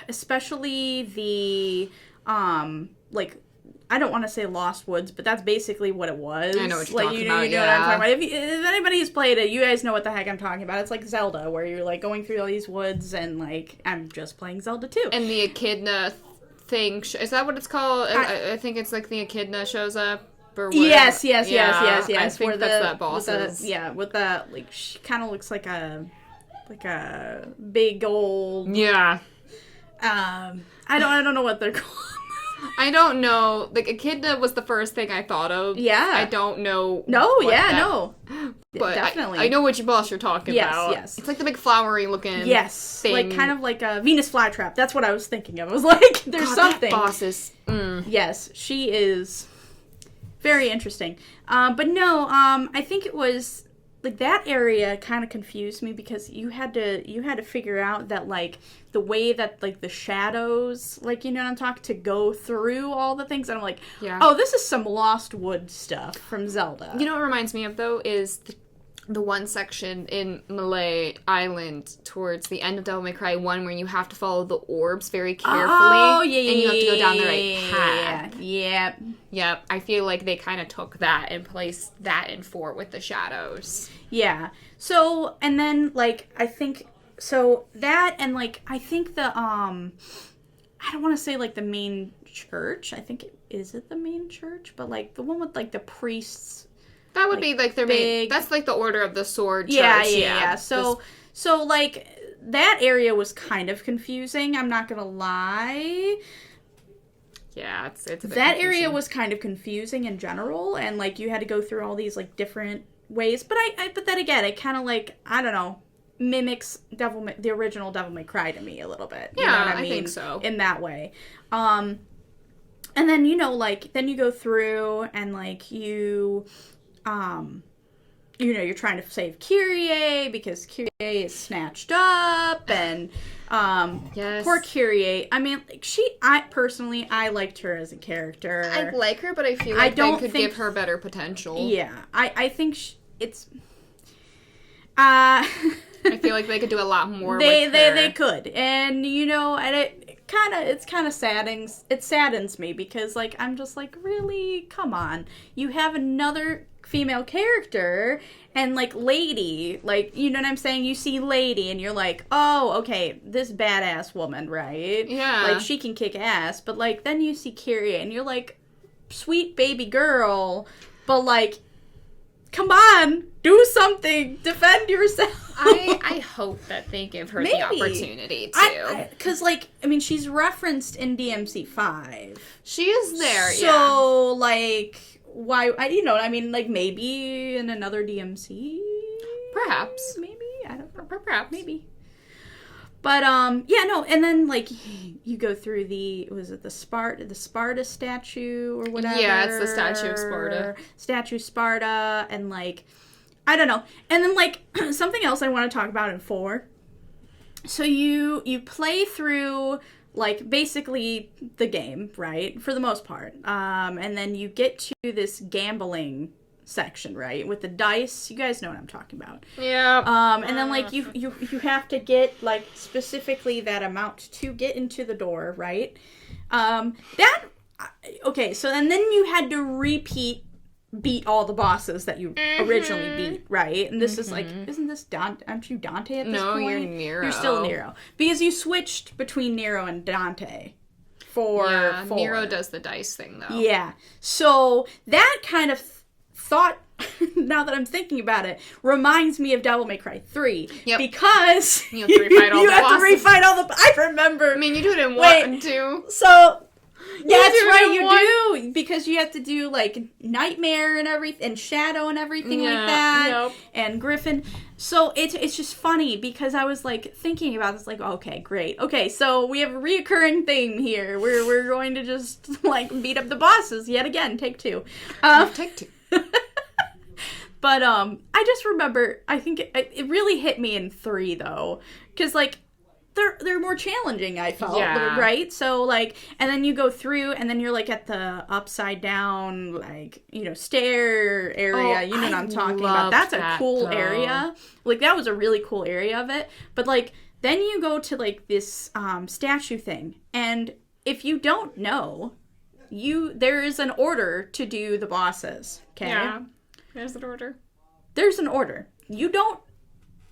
especially the, like, I don't want to say Lost Woods, but that's basically what it was. I know what you're talking about, you know what I'm talking about. If anybody's played it, you guys know what the heck I'm talking about. It's like Zelda, where you're, like, going through all these woods, and, like, I'm just playing Zelda too. And the Echidna thing, is that what it's called? I think it's, like, the Echidna shows up, or whatever. Yes. I think that's that boss. With the, like, she kind of looks like a big old... Yeah. I don't know what they're called. I don't know. Like, Echidna was the first thing I thought of. Yeah. I don't know. No, no. But definitely. I know which boss you're talking about. Yes. It's like the big flowery looking thing. Like, kind of like a Venus flytrap. That's what I was thinking of. I was like, there's something. That boss is... Yes, she is very interesting. But no, I think it was... Like, that area kind of confused me, because you had to figure out that, like, the way that, like, the shadows, like, you know what I'm talking, to go through all the things, and I'm like, oh, this is some Lost Wood stuff from Zelda. You know what it reminds me of, though, is the one section in Malay Island towards the end of Devil May Cry 1 where you have to follow the orbs very carefully. Oh, yeah, and you have to go down the right path. Yeah. Yep. I feel like they kind of took that and placed that in 4 with the shadows. Yeah. So, and then, like, I think, so that, and, like, I think the, I don't want to say, like, the main church. I think, is it the main church? But, like, the one with, like, the priests. That would be, like, their main... That's, like, the Order of the Sword church. Yeah. So, like, that area was kind of confusing. I'm not gonna lie. Yeah, it's a bit that confusing. Area was kind of confusing in general, and, like, you had to go through all these, like, different ways. But but then again, it kind of, like, I don't know, mimics the original Devil May Cry to me a little bit. You know what I mean? I think so. In that way. And then, you know, like, then you go through, and, like, you know, you're trying to save Kyrie because Kyrie is snatched up, and poor Kyrie. I mean, like, I liked her as a character. I like her, but I feel like they could give her better potential. Yeah, I think it's I feel like they could do a lot more with her. They could. And, and it kind of saddens me because, like, I'm just like, really? Come on. You have another female character and, like, Lady, like, you know what I'm saying? You see Lady and you're like, oh, okay, this badass woman, right? Yeah. Like, she can kick ass. But, like, then you see Kyria and you're like, sweet baby girl, but, like, come on, do something, defend yourself. I hope that they give her the opportunity to. Because, like, I mean, she's referenced in DMC5. She is there, so, like, why, like, maybe in another DMC? Perhaps. Maybe? I don't know. Perhaps. Maybe. But, and then, like, you go through the Sparta statue or whatever? Yeah, it's the Statue of Sparta. Statue Sparta, and, like, I don't know. And then, like, something else I want to talk about in 4. So you play through, like, basically the game, right? For the most part. And then you get to this gambling section, right? With the dice. You guys know what I'm talking about. Yeah. And then, like, you have to get, like, specifically that amount to get into the door, right? Okay, so and then you had to beat all the bosses that you originally beat, right? And this is, like, isn't this Dante? Aren't you Dante at this point? No, you're Nero. You're still Nero. Because you switched between Nero and Dante. Nero does the dice thing, though. Yeah. So that kind of thought, now that I'm thinking about it, reminds me of Devil May Cry 3. Yep. Because you have to refight all the bosses. I remember. I mean, you do it in 1 and 2. So, that's right, you do. Because you have to do, like, Nightmare and everything, and Shadow and everything like that. Yep. And Griffin. So, it's just funny, because I was, like, thinking about this, like, okay, great. Okay, so we have a reoccurring theme here. We're going to just, like, beat up the bosses yet again. Take 2. Take 2. But, I just remember, I think it really hit me in 3, though. Because, like, they're more challenging, I felt, right? So, like, and then you go through, and then you're, like, at the upside down, like, stair area. You know what I'm talking about. That's a cool area. Like, that was a really cool area of it. But, like, then you go to, like, this statue thing. And if you don't know, there is an order to do the bosses, okay? Yeah. There's an order. There's an order. You don't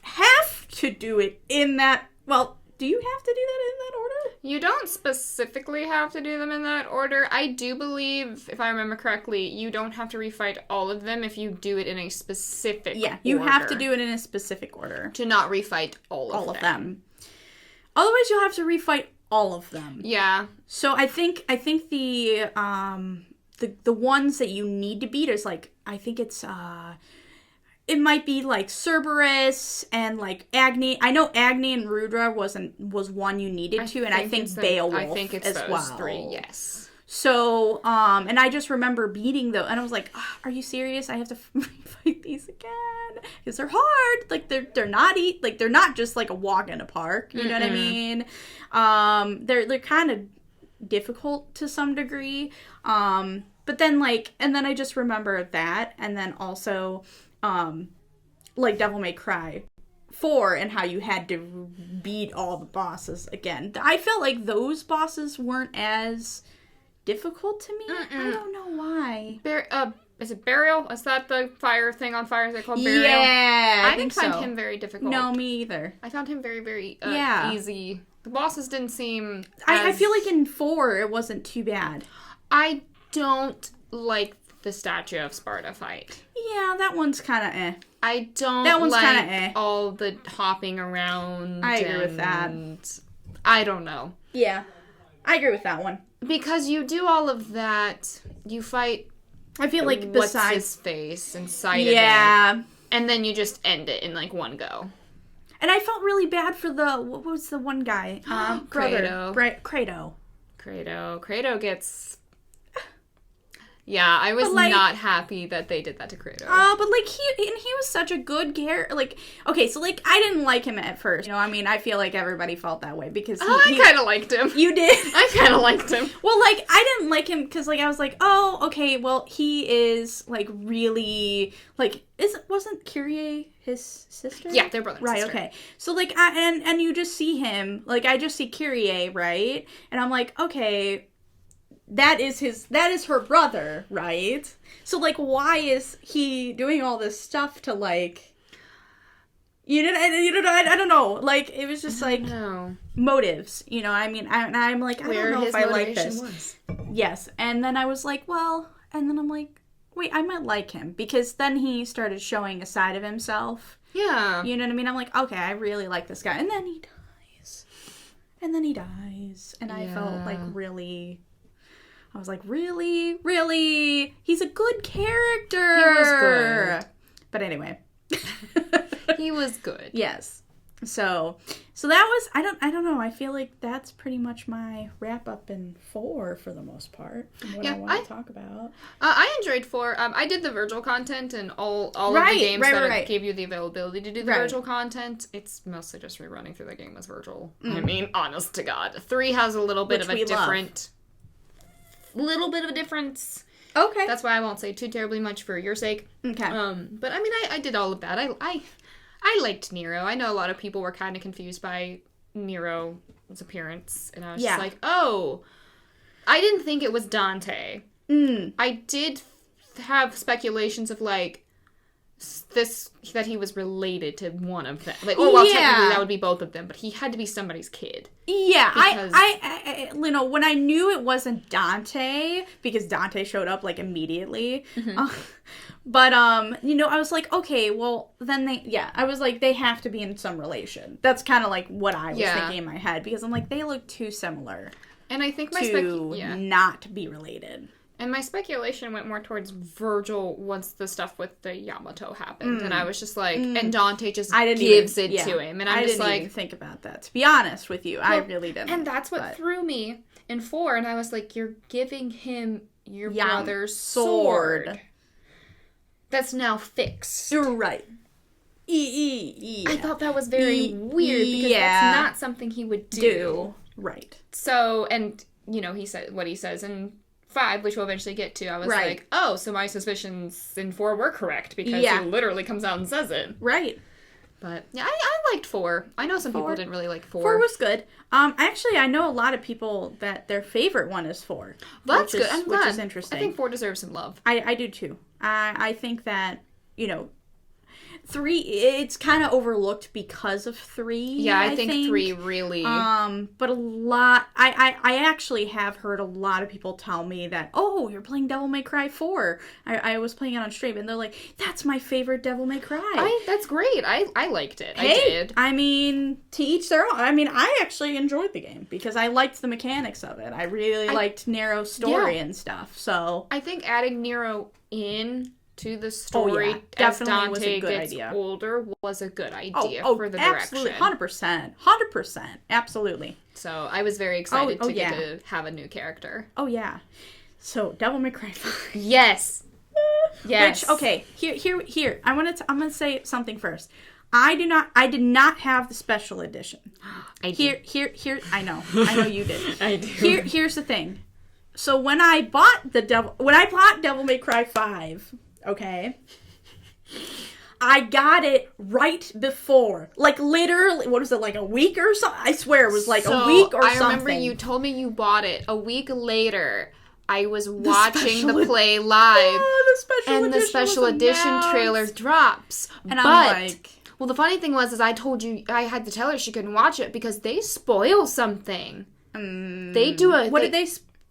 have to do it in that... Well, do you have to do that in that order? You don't specifically have to do them in that order. I do believe, if I remember correctly, you don't have to refight all of them if you do it in a specific order. Yeah, you have to do it in a specific order. To not refight all of them. Otherwise, you'll have to refight all of them. Yeah. So I think the ones that you need to beat is, like, I think it's it might be, like, Cerberus and, like, Agni. I know Agni and Rudra was one you needed to, and I think Beowulf I think it's as those well. 3, yes. So, and I just remember beating those, and I was like, oh, are you serious? I have to fight these again? Because they're hard. Like, they're not just, like, a walk in a park. You know what I mean? They're kind of difficult to some degree. But then, like, and then I just remember that, and then also, like, Devil May Cry 4 and how you had to beat all the bosses again. I felt like those bosses weren't as difficult to me. I don't know why. Is it Burial? Is that the fire thing on fire? Is it called Burial? Yeah, I didn't find him very difficult. No, me either. I found him very, very easy. The bosses didn't seem I feel like in 4 it wasn't too bad. I don't like the Statue of Sparta fight. Yeah, that one's kind of eh. I don't that one's like all the hopping around. I agree with that. I don't know. Yeah, I agree with that one. Because you do all of that, you fight... I feel like what's besides... his face inside of it. And then you just end it in, like, one go. And I felt really bad for what was the one guy? Credo. Credo. Credo gets... Yeah, I was not happy that they did that to Kratos. But like he was such a good character. Like, okay, so like I didn't like him at first. You know, I mean, I feel like everybody felt that way because I kind of liked him. You did? I kind of liked him. Well, like I didn't like him because like I was like, oh, okay, well he is like really like wasn't Kyrie his sister? Yeah, they're brother and sister. Right, okay. So like and you just see him, like I just see Kyrie, right? And I'm like, okay, that is her brother, right? So like why is he doing all this stuff to like I don't know. Like it was just like motives, you know. I mean, I'm like I don't know if I like this. Was. Yes. And then I was like, well, and then I'm like, wait, I might like him because then he started showing a side of himself. Yeah. You know what I mean? I'm like, okay, I really like this guy. And then he dies. And I felt like really... I was like, really? Really? He's a good character. He was good. But anyway. He was good. Yes. So that was, I don't know. I feel like that's pretty much my wrap up in 4 for the most part. What I want to talk about. I enjoyed 4. I did the Vergil content and all of the games that gave you the availability to do the Vergil content. It's mostly just rerunning through the game as Vergil. I mean, honest to God. 3 has a little bit of a different... Little bit of a difference. Okay. That's why I won't say too terribly much for your sake. Okay. But I mean, I did all of that. I liked Nero. I know a lot of people were kind of confused by Nero's appearance, and I was just like, oh, I didn't think it was Dante. I did have speculations of like that he was related to one of them. Like, technically that would be both of them, but he had to be somebody's kid. Yeah, I you know, when I knew it wasn't Dante, because Dante showed up, like, immediately, but, you know, I was like, okay, well, then I was like, they have to be in some relation. That's kind of, like, what I was thinking in my head, because I'm like, they look too similar. And I think not be related. And my speculation went more towards Vergil once the stuff with the Yamato happened. And I was just like, and Dante just gives it to him. And I didn't even think about that. To be honest with you, I really didn't. And that's what threw me in 4. And I was like, you're giving him your brother's sword. That's now fixed. You're right. I thought that was very weird because that's not something he would do. Right. So, and, you know, he said what he says in 5, which we'll eventually get to. I was like, oh, so my suspicions in 4 were correct because he literally comes out and says it. Right. But yeah, I liked 4. I know some people didn't really like 4. 4 was good. Actually, I know a lot of people that their favorite one is 4. That's good. I'm glad. Which is interesting. I think 4 deserves some love. I do too. I think that, you know, 3, it's kind of overlooked because of 3. Yeah, I think 3 really. But a lot. I actually have heard a lot of people tell me that, oh, you're playing Devil May Cry 4. I was playing it on stream, and they're like, that's my favorite Devil May Cry. That's great. I liked it. Hey, I did. I mean, to each their own. I mean, I actually enjoyed the game because I liked the mechanics of it. I really liked Nero's story and stuff. So I think adding Nero in to the story as Dante gets older was a good idea for the absolutely, direction. 100%. Absolutely. So I was very excited to get to have a new character. Oh, yeah. So, Devil May Cry 5. Yes. Yes. Which, okay, here. I'm gonna say something first. I did not have the special edition. I did. Here, I know you did. I do. Here's the thing. So when I bought Devil May Cry 5, okay, I got it right before, like literally, what was it, like a week or something? I swear it was like a week or something. I remember you told me you bought it a week later. I was watching the play live, and the special edition trailer drops. And I'm like, well, the funny thing was, I told you I had to tell her she couldn't watch it because they spoil something. They do a. What did they?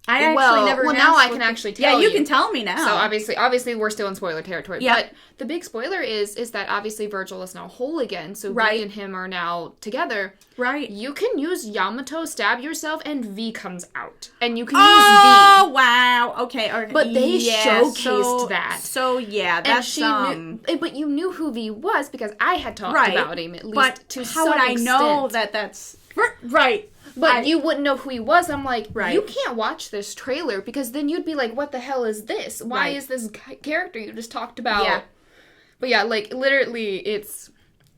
I actually never. Well, now I can actually tell you. Yeah, you can tell me now. So obviously, we're still in spoiler territory. Yeah. But the big spoiler is that obviously Vergil is now whole again. So V and him are now together. Right. You can use Yamato, stab yourself, and V comes out, and you can use V. Oh wow. Okay. But they showcased that. So yeah, that's but you knew who V was because I had talked about him at least to some extent. How would I know that that's? Right. But you wouldn't know who he was. I'm like, you can't watch this trailer because then you'd be like, what the hell is this? Why is this character you just talked about? Yeah. But yeah, like, literally, it's...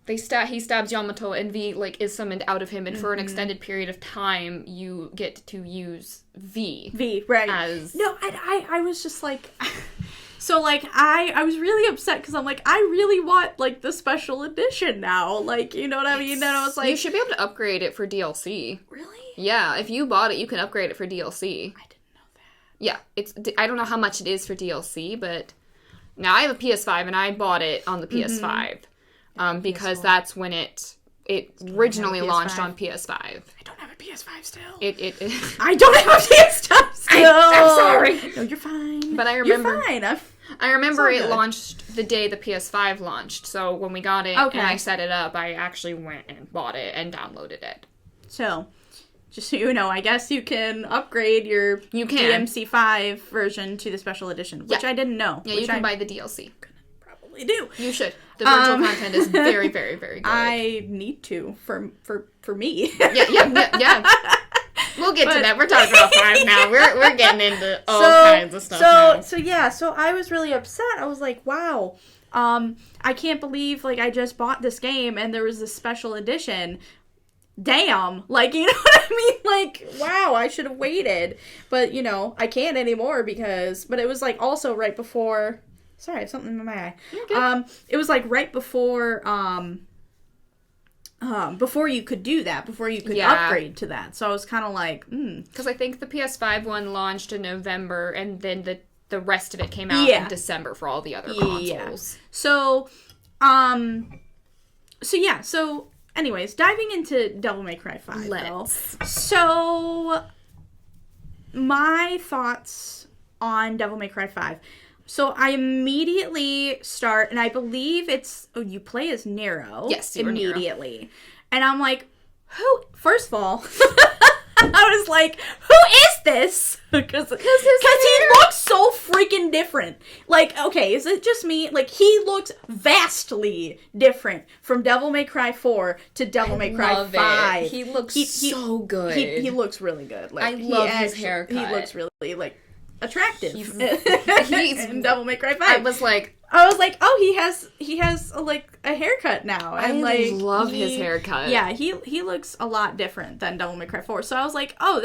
he stabs Yamato, and V, like, is summoned out of him, and for an extended period of time, you get to use V. V, right. As... No, I was just like... So, like, I was really upset because I'm like, I really want, like, the special edition now. Like, you know what I mean? And I was like... You should be able to upgrade it for DLC. Really? Yeah, if you bought it, you can upgrade it for DLC. I didn't know that. Yeah, I don't know how much it is for DLC, but... Now, I have a PS5, and I bought it on the PS5. Because that's when it originally launched on PS5. I don't have a PS5 still. I don't have a PS5 still. I'm sorry. No, you're fine. But I remember... You're fine. I remember it launched the day the PS5 launched. So when we got it and I set it up, I actually went and bought it and downloaded it. So, just so you know, I guess you can upgrade your DMC5 version to the special edition, which I didn't know. Yeah, you can buy the DLC. Do. You should. The Vergil content is very, very, very good. I need to for me. Yeah. We'll get to that. We're talking about 5 now. We're getting into all kinds of stuff now. So I was really upset. I was like, wow. I can't believe, like, I just bought this game and there was this special edition. Damn. Like, you know what I mean? Like, wow, I should have waited. But, you know, I can't anymore but it was, like, also right before... Sorry, I have something in my eye. It was like right before before you could do that, before you could upgrade to that. So I was kind of like, because I think the PS5 one launched in November, and then the rest of it came out in December for all the other consoles. So, So, anyways, diving into Devil May Cry 5. Let's. So, my thoughts on Devil May Cry 5. So I immediately start, and I believe you play as Nero. Yes, you immediately. Nero. And I'm like, first of all, I was like, who is this? Because he looks so freaking different. Like, okay, is it just me? Like, he looks vastly different from Devil May Cry 4 to Devil May Cry 5. He looks so good. He looks really good. Like, I love his haircut. He looks really, like, attractive. He's in Devil May Cry 5. I was like, oh, he has like a haircut now. And I love his haircut. Yeah, he looks a lot different than Devil May Cry 4. So I was like, I'm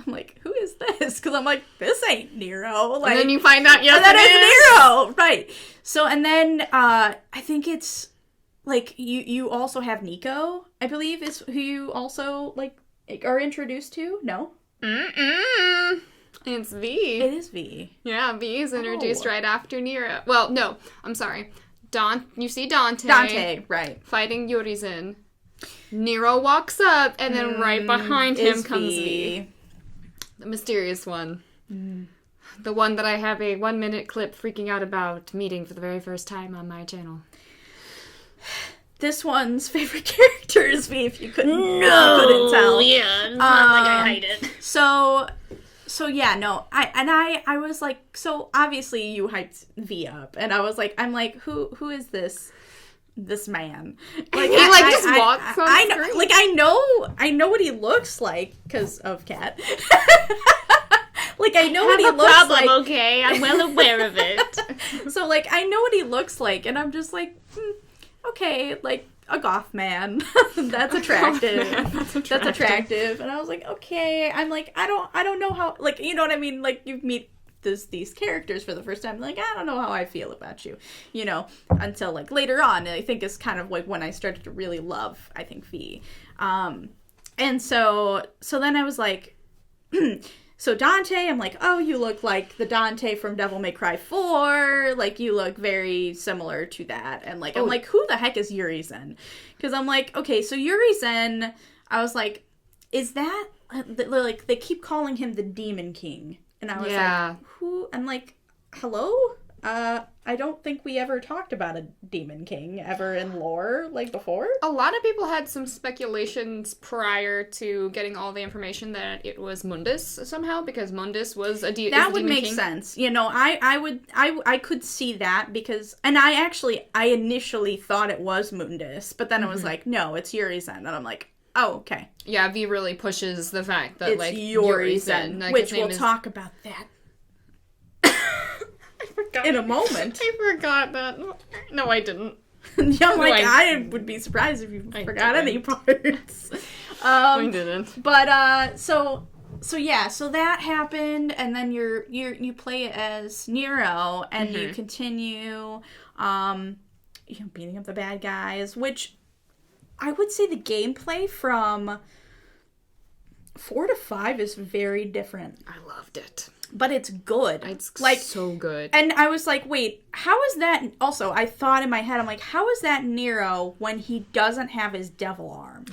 like, who is this? Because I'm like, this ain't Nero. Like, and then you find out, yes, that is Nero, right? So and then I think it's like you also have Nico, I believe, is who you also like are introduced to. No. It's V. It is V. Yeah, V is introduced right after Nero. Well, no, I'm sorry. You see Dante. Dante, right. Fighting Urizen. Nero walks up, and then right behind him comes V. The mysterious one. The one that I have a 1-minute clip freaking out about meeting for the very first time on my channel. This one's favorite character is V, if you couldn't tell. Yeah, it's not like I hide it. So yeah, no, I was like, so obviously you hyped V up, and I'm like, who is this man? Like, he just walks on I know, screen. like I know what he looks like because of Cat. Like I know what he looks like. Okay, I'm well aware of it. So like I know what he looks like, and I'm just like, okay, like. A goth man. That's attractive. That's attractive. And I was like, okay. I'm like, I don't know how, like, you know what I mean? Like, you meet these characters for the first time. Like, I don't know how I feel about you, you know, until, like, later on. I think it's kind of, like, when I started to really love, I think, V. And so then I was like, so Dante, I'm like, oh, you look like the Dante from Devil May Cry 4. Like, you look very similar to that. And, like, I'm like, who the heck is Urizen? Because I'm like, okay, so Urizen, I was like, is that, like, they keep calling him the Demon King. And I was like, who? I'm like, hello? I don't think we ever talked about a Demon King ever in lore, like, before. A lot of people had some speculations prior to getting all the information that it was Mundus somehow, because Mundus was a Demon King. That would make sense. You know, I could see that because, and I initially thought it was Mundus, but then I was like, no, it's Urizen. And I'm like, Oh, okay. Yeah, V really pushes the fact that, it's like, Yuri's Zen, like, which we'll talk about that I forgot. in a moment. I forgot that. No, I didn't. Yeah, like, I would be surprised if you forgot any parts. I didn't. But, so yeah, so that happened, and then you play as Nero, and you continue, beating up the bad guys, which I would say the gameplay from 4 to 5 is very different. I loved it. But it's good. It's like so good. And I was like, wait, how is that? Also, I thought in my head, I'm like, how is that Nero when he doesn't have his devil arm?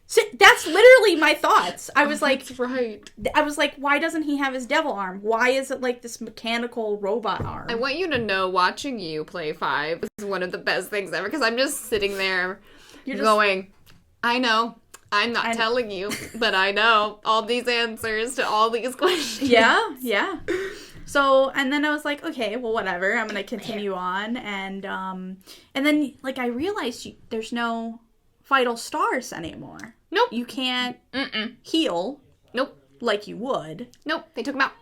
So that's literally my thoughts. I was like, that's right. I was like, why doesn't he have his devil arm? Why is it like this mechanical robot arm? I want you to know, watching you play 5 is one of the best things ever, because I'm just sitting there going, I know. I'm not telling you, but I know all these answers to all these questions. Yeah. So, and then I was like, okay, well, whatever. I'm going to continue on. And then, like, I realized there's no vital stars anymore. Nope. You can't heal. Nope. Like you would. Nope. They took them out.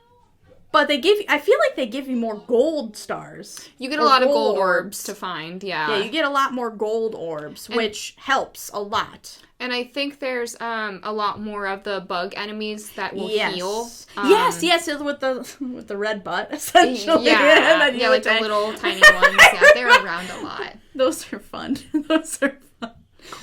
But I feel like they give you more gold stars. You get a lot of gold orbs to find, yeah. Yeah, you get a lot more gold orbs, which helps a lot. And I think there's a lot more of the bug enemies that will heal. Yes, with the red butt, essentially. Yeah, like the little tiny ones. Yeah, they're around a lot. Those are fun.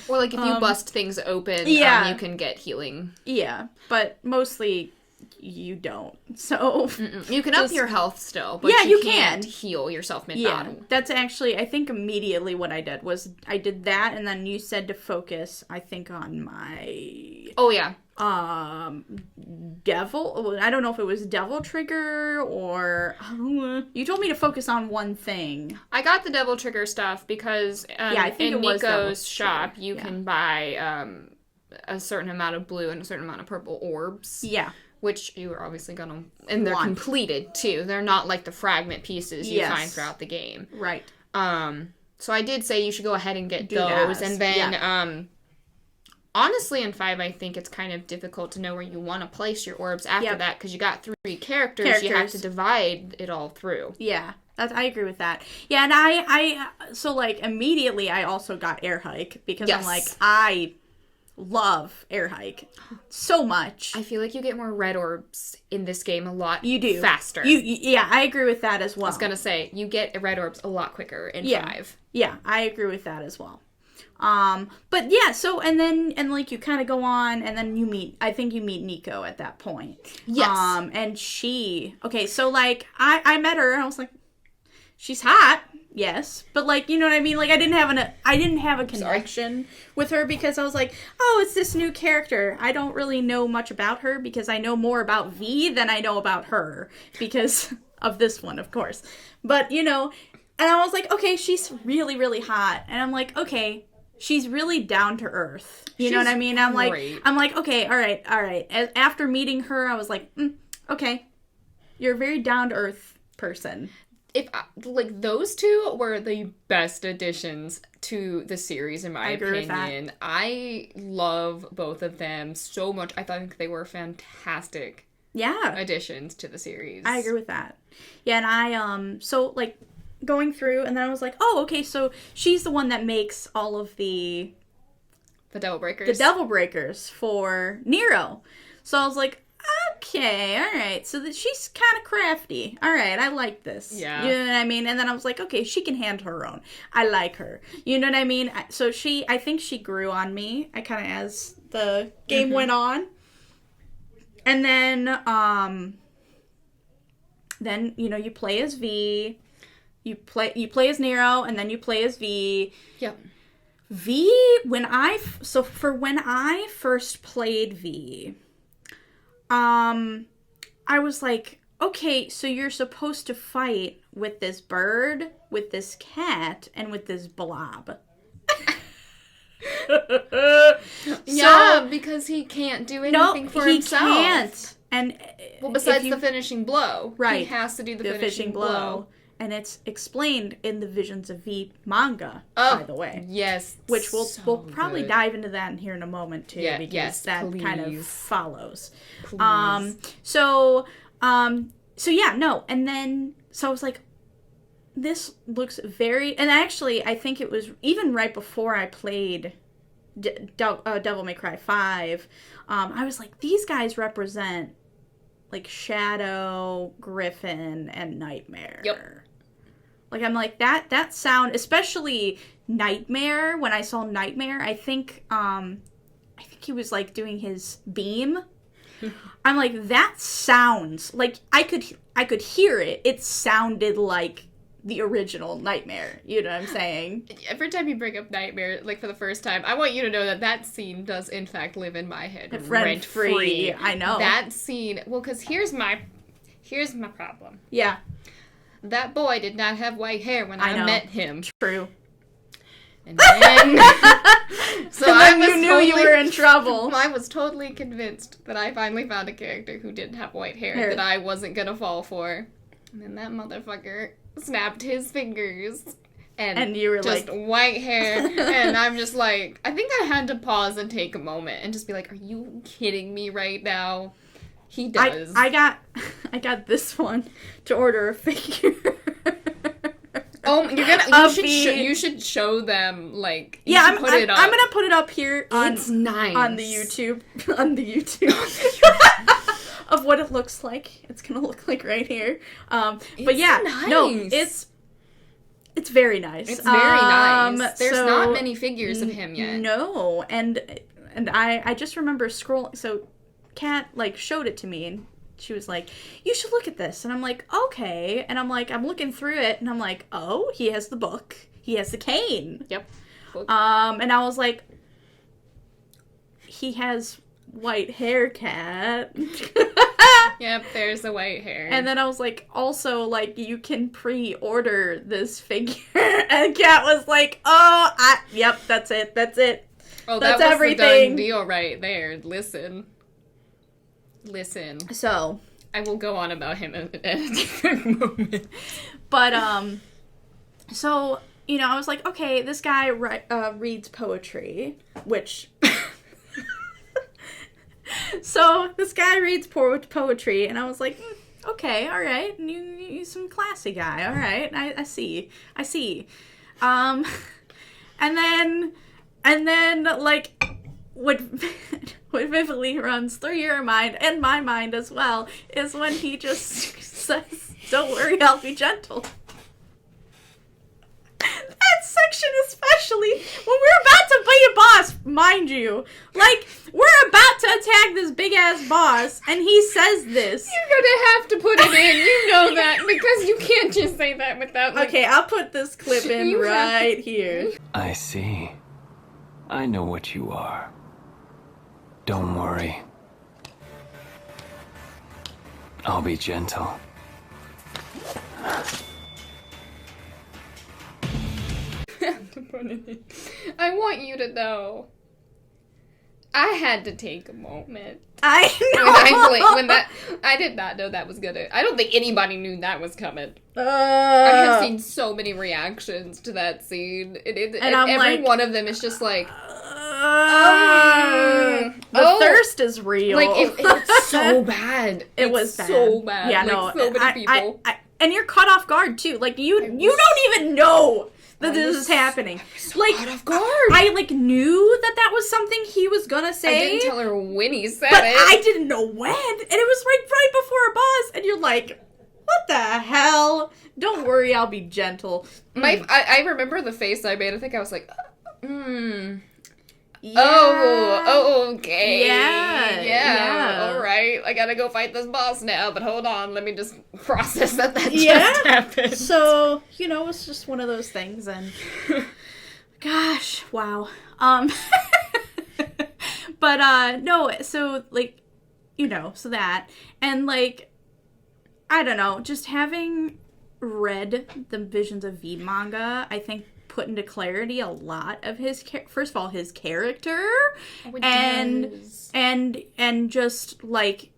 Or like if you bust things open, you can get healing. Yeah, but mostly you don't. So you can up your health still, but you can't heal yourself mid-battle. Yeah, that's actually, I think immediately what I did was I did that, and then you said to focus, I think, on my... Oh, yeah. Devil... I don't know if it was Devil Trigger or... You told me to focus on one thing. I got the Devil Trigger stuff because I think in Nico's shop, you can buy a certain amount of blue and a certain amount of purple orbs. Yeah. Which you are obviously gonna... And they're completed, too. They're not like the fragment pieces you find throughout the game. Right. So I did say you should go ahead and get those. And then, honestly, in 5, I think it's kind of difficult to know where you want to place your orbs after that, because you got 3 characters. You have to divide it all through. Yeah. I agree with that. Yeah, and I so, like, immediately I also got Air Hike, because I'm like, I love Air Hike so much. I feel like you get more red orbs in this game a lot faster. Yeah, I agree with that as well. I was gonna say, you get red orbs a lot quicker in 5. Yeah, I agree with that as well. But yeah, so, and like, you kind of go on, and then I think you meet Nico at that point. Yes. And okay, so, like, I met her, and I was like, she's hot. Yes, but, like, you know what I mean? Like, I didn't have a connection with her, because I was like, oh, it's this new character. I don't really know much about her, because I know more about V than I know about her, because of this one, of course. But, and I was like, okay, she's really, really hot. And I'm like, okay, she's really down to earth. You know what I mean? I'm like, okay, all right. After meeting her, I was like, okay, you're a very down to earth person. Like, those two were the best additions to the series, in my opinion. I love both of them so much. I think they were fantastic additions to the series. I agree with that. Yeah, and I, so, like, going through, and then I was like, oh, okay, so she's the one that makes all of the Devil Breakers. The Devil Breakers for Nero. So I was like, okay, all right. So she's kind of crafty. All right, I like this. Yeah. You know what I mean? And then I was like, okay, she can handle her own. I like her. You know what I mean? So I think she grew on me. I kind of, as the game went on. And then, you play as V. You play as Nero, and then you play as V. Yep. V, when I first played V, I was like, okay, so you're supposed to fight with this bird, with this cat, and with this blob. Yeah, because he can't do anything for himself. He can't. And besides the finishing blow, right, he has to do the finishing blow. and it's explained in the Visions of V manga, by the way. Yes. Which we'll probably dive into that in here in a moment, too, because that kind of follows. Please. So yeah, no, and then, so I was like, this looks very, and actually, I think it was even right before I played Devil May Cry 5, I was like, these guys represent, like, Shadow, Griffin, and Nightmare. Yep. Like, I'm like, that sound, especially Nightmare, when I saw Nightmare, I think he was, like, doing his beam. I'm like, that sounds, like, I could hear it. It sounded like the original Nightmare. You know what I'm saying? Every time you bring up Nightmare, like, for the first time, I want you to know that scene does, in fact, live in my head. Rent-free. I know. That scene, well, because here's my problem. Yeah. That boy did not have white hair when I met him. True. And then... so and then you knew you were in trouble. I was totally convinced that I finally found a character who didn't have white hair that I wasn't gonna fall for. And then that motherfucker snapped his fingers. And you were just like... white hair. And I'm just like... I think I had to pause and take a moment and just be like, are you kidding me right now? He does. I got this one to order a figure. Oh, you should show them, like, I'm gonna put it up here it's nice. on the YouTube of what it looks like. It's gonna look like right here. But yeah, nice. No, it's very nice. It's very nice. There's not many figures of him yet. No, and I just remember scrolling. So Kat, like, showed it to me, and she was like, you should look at this. And I'm like, okay. And I'm like, I'm looking through it, and I'm like, oh, he has the book. He has the cane. Yep. Book. And I was like, he has white hair, Kat. Yep, there's the white hair. And then I was like, also, like, you can pre-order this figure. And Kat was like, yep, that's it. Oh, that's that was everything. The done deal right there. Listen. So. I will go on about him at a different moment. But, so, you know, I was like, okay, this guy reads poetry, which... So, this guy reads poetry, and I was like, okay, all right, you're some classy guy, all right, I see. And then, like, what vividly runs through your mind, and my mind as well, is when he just says, don't worry, I'll be gentle. That section especially, when we're about to be a boss, mind you. Like, we're about to attack this big-ass boss, and he says this. You're gonna have to put it in, you know that, because you can't just say that without, like... Okay, I'll put this clip in right here. I see. I know what you are. Don't worry. I'll be gentle. I want you to know. I had to take a moment. I know. I did not know that was gonna. I don't think anybody knew that was coming. I have seen so many reactions to that scene, and every like, one of them is just like, the thirst is real. Like it's so bad. It was bad. So bad. Yeah, like, no. So many people. And you're caught off guard too. Like you don't even know that this is happening. So like caught off guard. I like knew that was something he was gonna say. I didn't tell her when he said but it. I didn't know when, and it was right before a boss, and you're like, what the hell? Don't worry, I'll be gentle. I remember the face I made. I think I was like, Yeah. Oh, okay. Yeah. All right. I gotta go fight this boss now, but hold on. Let me just process that just happened. So, you know, it's just one of those things, and gosh, wow. But, no, so, like, you know, so that, and, like, I don't know, just having read the Visions of V manga, I think put into clarity a lot of his first of all his character and just like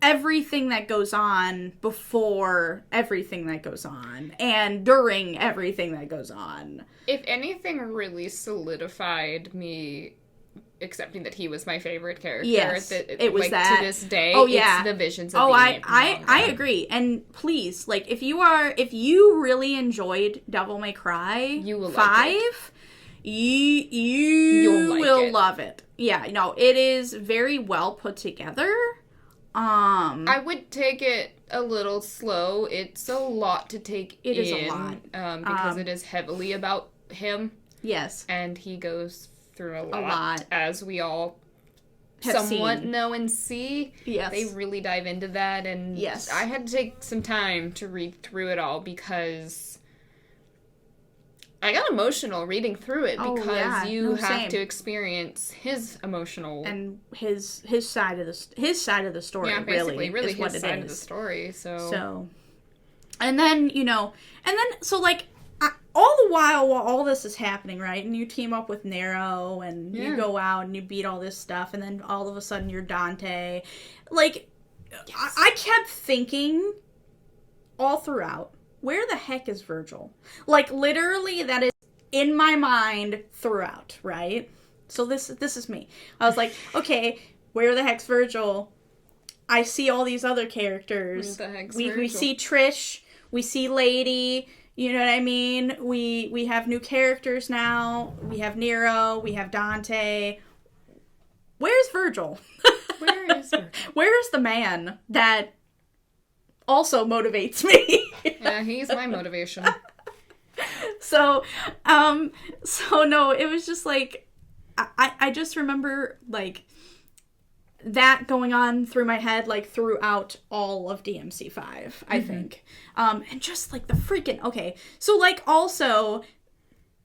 everything that goes on before everything that goes on and during everything that goes on. If anything really solidified me accepting that he was my favorite character, it was that. To this day, it's the visions of the manga. I agree. And please, like, if you really enjoyed Devil May Cry, you will 5, like it. You will love it. Yeah, no, it is very well put together. I would take it a little slow. It's a lot to take in. It is a lot. Because it is heavily about him. Yes. And he goes through a lot. As we all somewhat know and see. Yes. They really dive into that. And yes. I had to take some time to read through it all because I got emotional reading through it because you have to experience his emotional and his side of the story. Yeah, basically, really his side of the story. So, and then like all the while all this is happening, right? And you team up with Nero, and you go out and you beat all this stuff, and then all of a sudden you're Dante. Like, yes. I kept thinking all throughout, where the heck is Vergil? Like, literally, that is in my mind throughout, right? So this is me. I was like, okay, where the heck's Vergil? I see all these other characters. Where the heck's we Vergil? See Trish, we see Lady, you know what I mean? We have new characters now. We have Nero, we have Dante. Where's Vergil? Where is Vergil? Where's the man that also motivates me? Yeah, he's my motivation. So no, it was just like, I just remember, like, that going on through my head, like, throughout all of DMC5, I think. And just, like, the freaking, okay, so, like, also,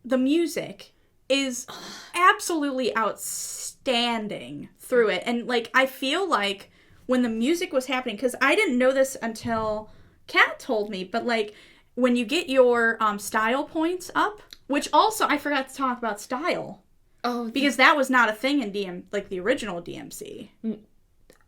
the music is absolutely outstanding through it, and, like, I feel like when the music was happening, because I didn't know this until Kat told me, but, like, when you get your style points up, which also, I forgot to talk about style. Oh. Because that was not a thing in the original DMC.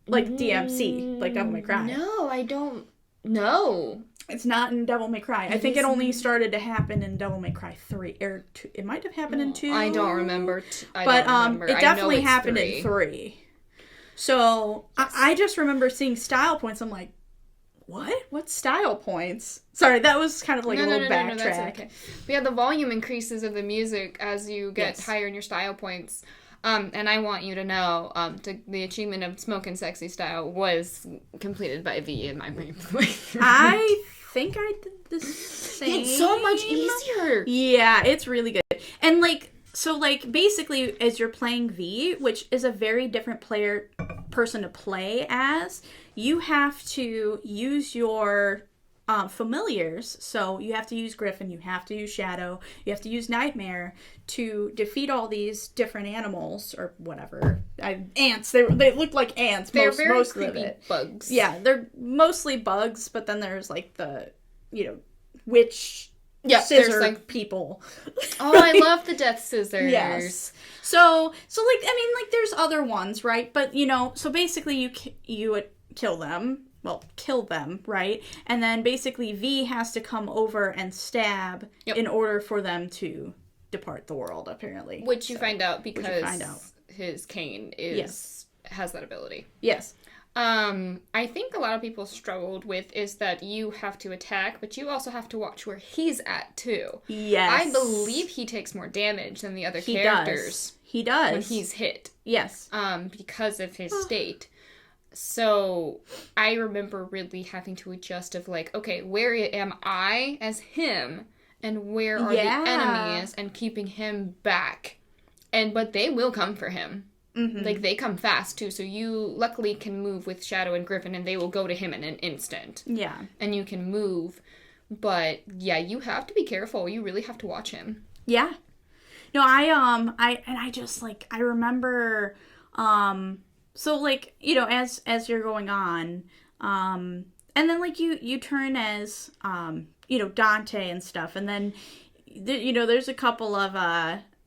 Like, DMC, like Devil May Cry. No, I don't know. It's not in Devil May Cry. I think it only started to happen in Devil May Cry 3, or 2. It might have happened in 2. I don't remember. It definitely happened in 3. So, yes. I just remember seeing style points. I'm like, what? What style points? Sorry, that was kind of like a little backtrack. No, that's okay. But yeah, the volume increases of the music as you get higher in your style points. And I want you to know, the achievement of Smoke and Sexy Style was completed by V in my playthrough. I think I did the same. It's so much easier. Yeah, it's really good. And, like, so, like, basically, as you're playing V, which is a very different person to play as, you have to use your familiars. So you have to use Griffin, you have to use Shadow, you have to use Nightmare to defeat all these different animals, or whatever. Ants. They look like ants. They're very most creepy of it. Bugs. Yeah, they're mostly bugs, but then there's, like, the, witch... Yeah, scissor like people. Oh, I love the death scissors. Yes. So like, I mean, like, there's other ones, right? But, so basically you would kill them, right? And then basically V has to come over and stab in order for them to depart the world, apparently. Which you find out because his cane has that ability. Yes. I think a lot of people struggled with is that you have to attack, but you also have to watch where he's at, too. Yes. I believe he takes more damage than the other characters. He does. When he's hit. Yes. Because of his state. So, I remember really having to adjust of, like, okay, where am I as him, and where are the enemies, and keeping him back. But they will come for him. Mm-hmm. Like, they come fast, too, so you luckily can move with Shadow and Griffin, and they will go to him in an instant. Yeah. And you can move, but, yeah, you have to be careful. You really have to watch him. Yeah. No, I just, like, I remember, so, like, as you're going on, and then, like, you turn as, Dante and stuff, and then, there's a couple of,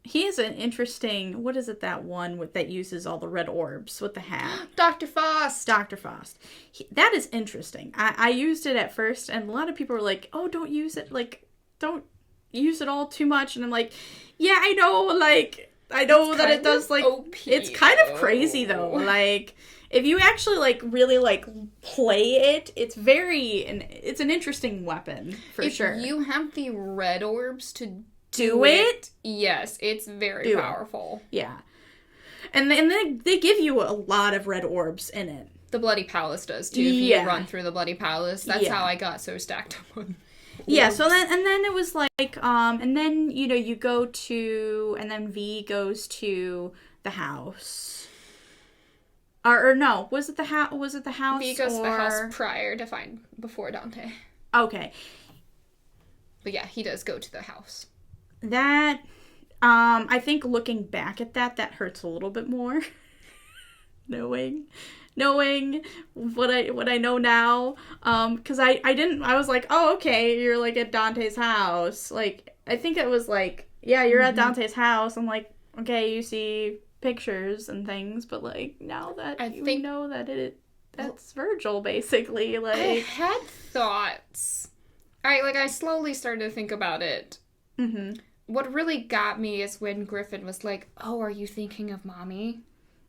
He is an interesting, what is it, that one that uses all the red orbs with the hat? Dr. Faust. Dr. Faust. That is interesting. I used it at first, and a lot of people were like, oh, don't use it, like, don't use it all too much. And I'm like, yeah, I know, like, I know that it does, like, OP, it's kind of crazy, though. Like, if you actually, like, really, like, play it, it's an interesting weapon, for sure. If you have the red orbs to do it? Yes, it's very powerful. Yeah. And then they give you a lot of red orbs in it. The Bloody Palace does, too. If you run through the Bloody Palace. That's how I got so stacked up on. Yeah, so then it was like, and then, you know, you go to, and then V goes to the house. Or no, was it the house? V goes to the house before Dante. Okay. But yeah, he does go to the house. That, I think looking back at that hurts a little bit more. Knowing what I know now, because I was like, oh, okay, you're like at Dante's house. Like, I think it was like, yeah, you're at Dante's house. I'm like, okay, you see pictures and things, but like, now that you know that that's Vergil, basically. Like, I had thoughts. I slowly started to think about it. Mm-hmm. What really got me is when Griffin was like, oh, are you thinking of Mommy?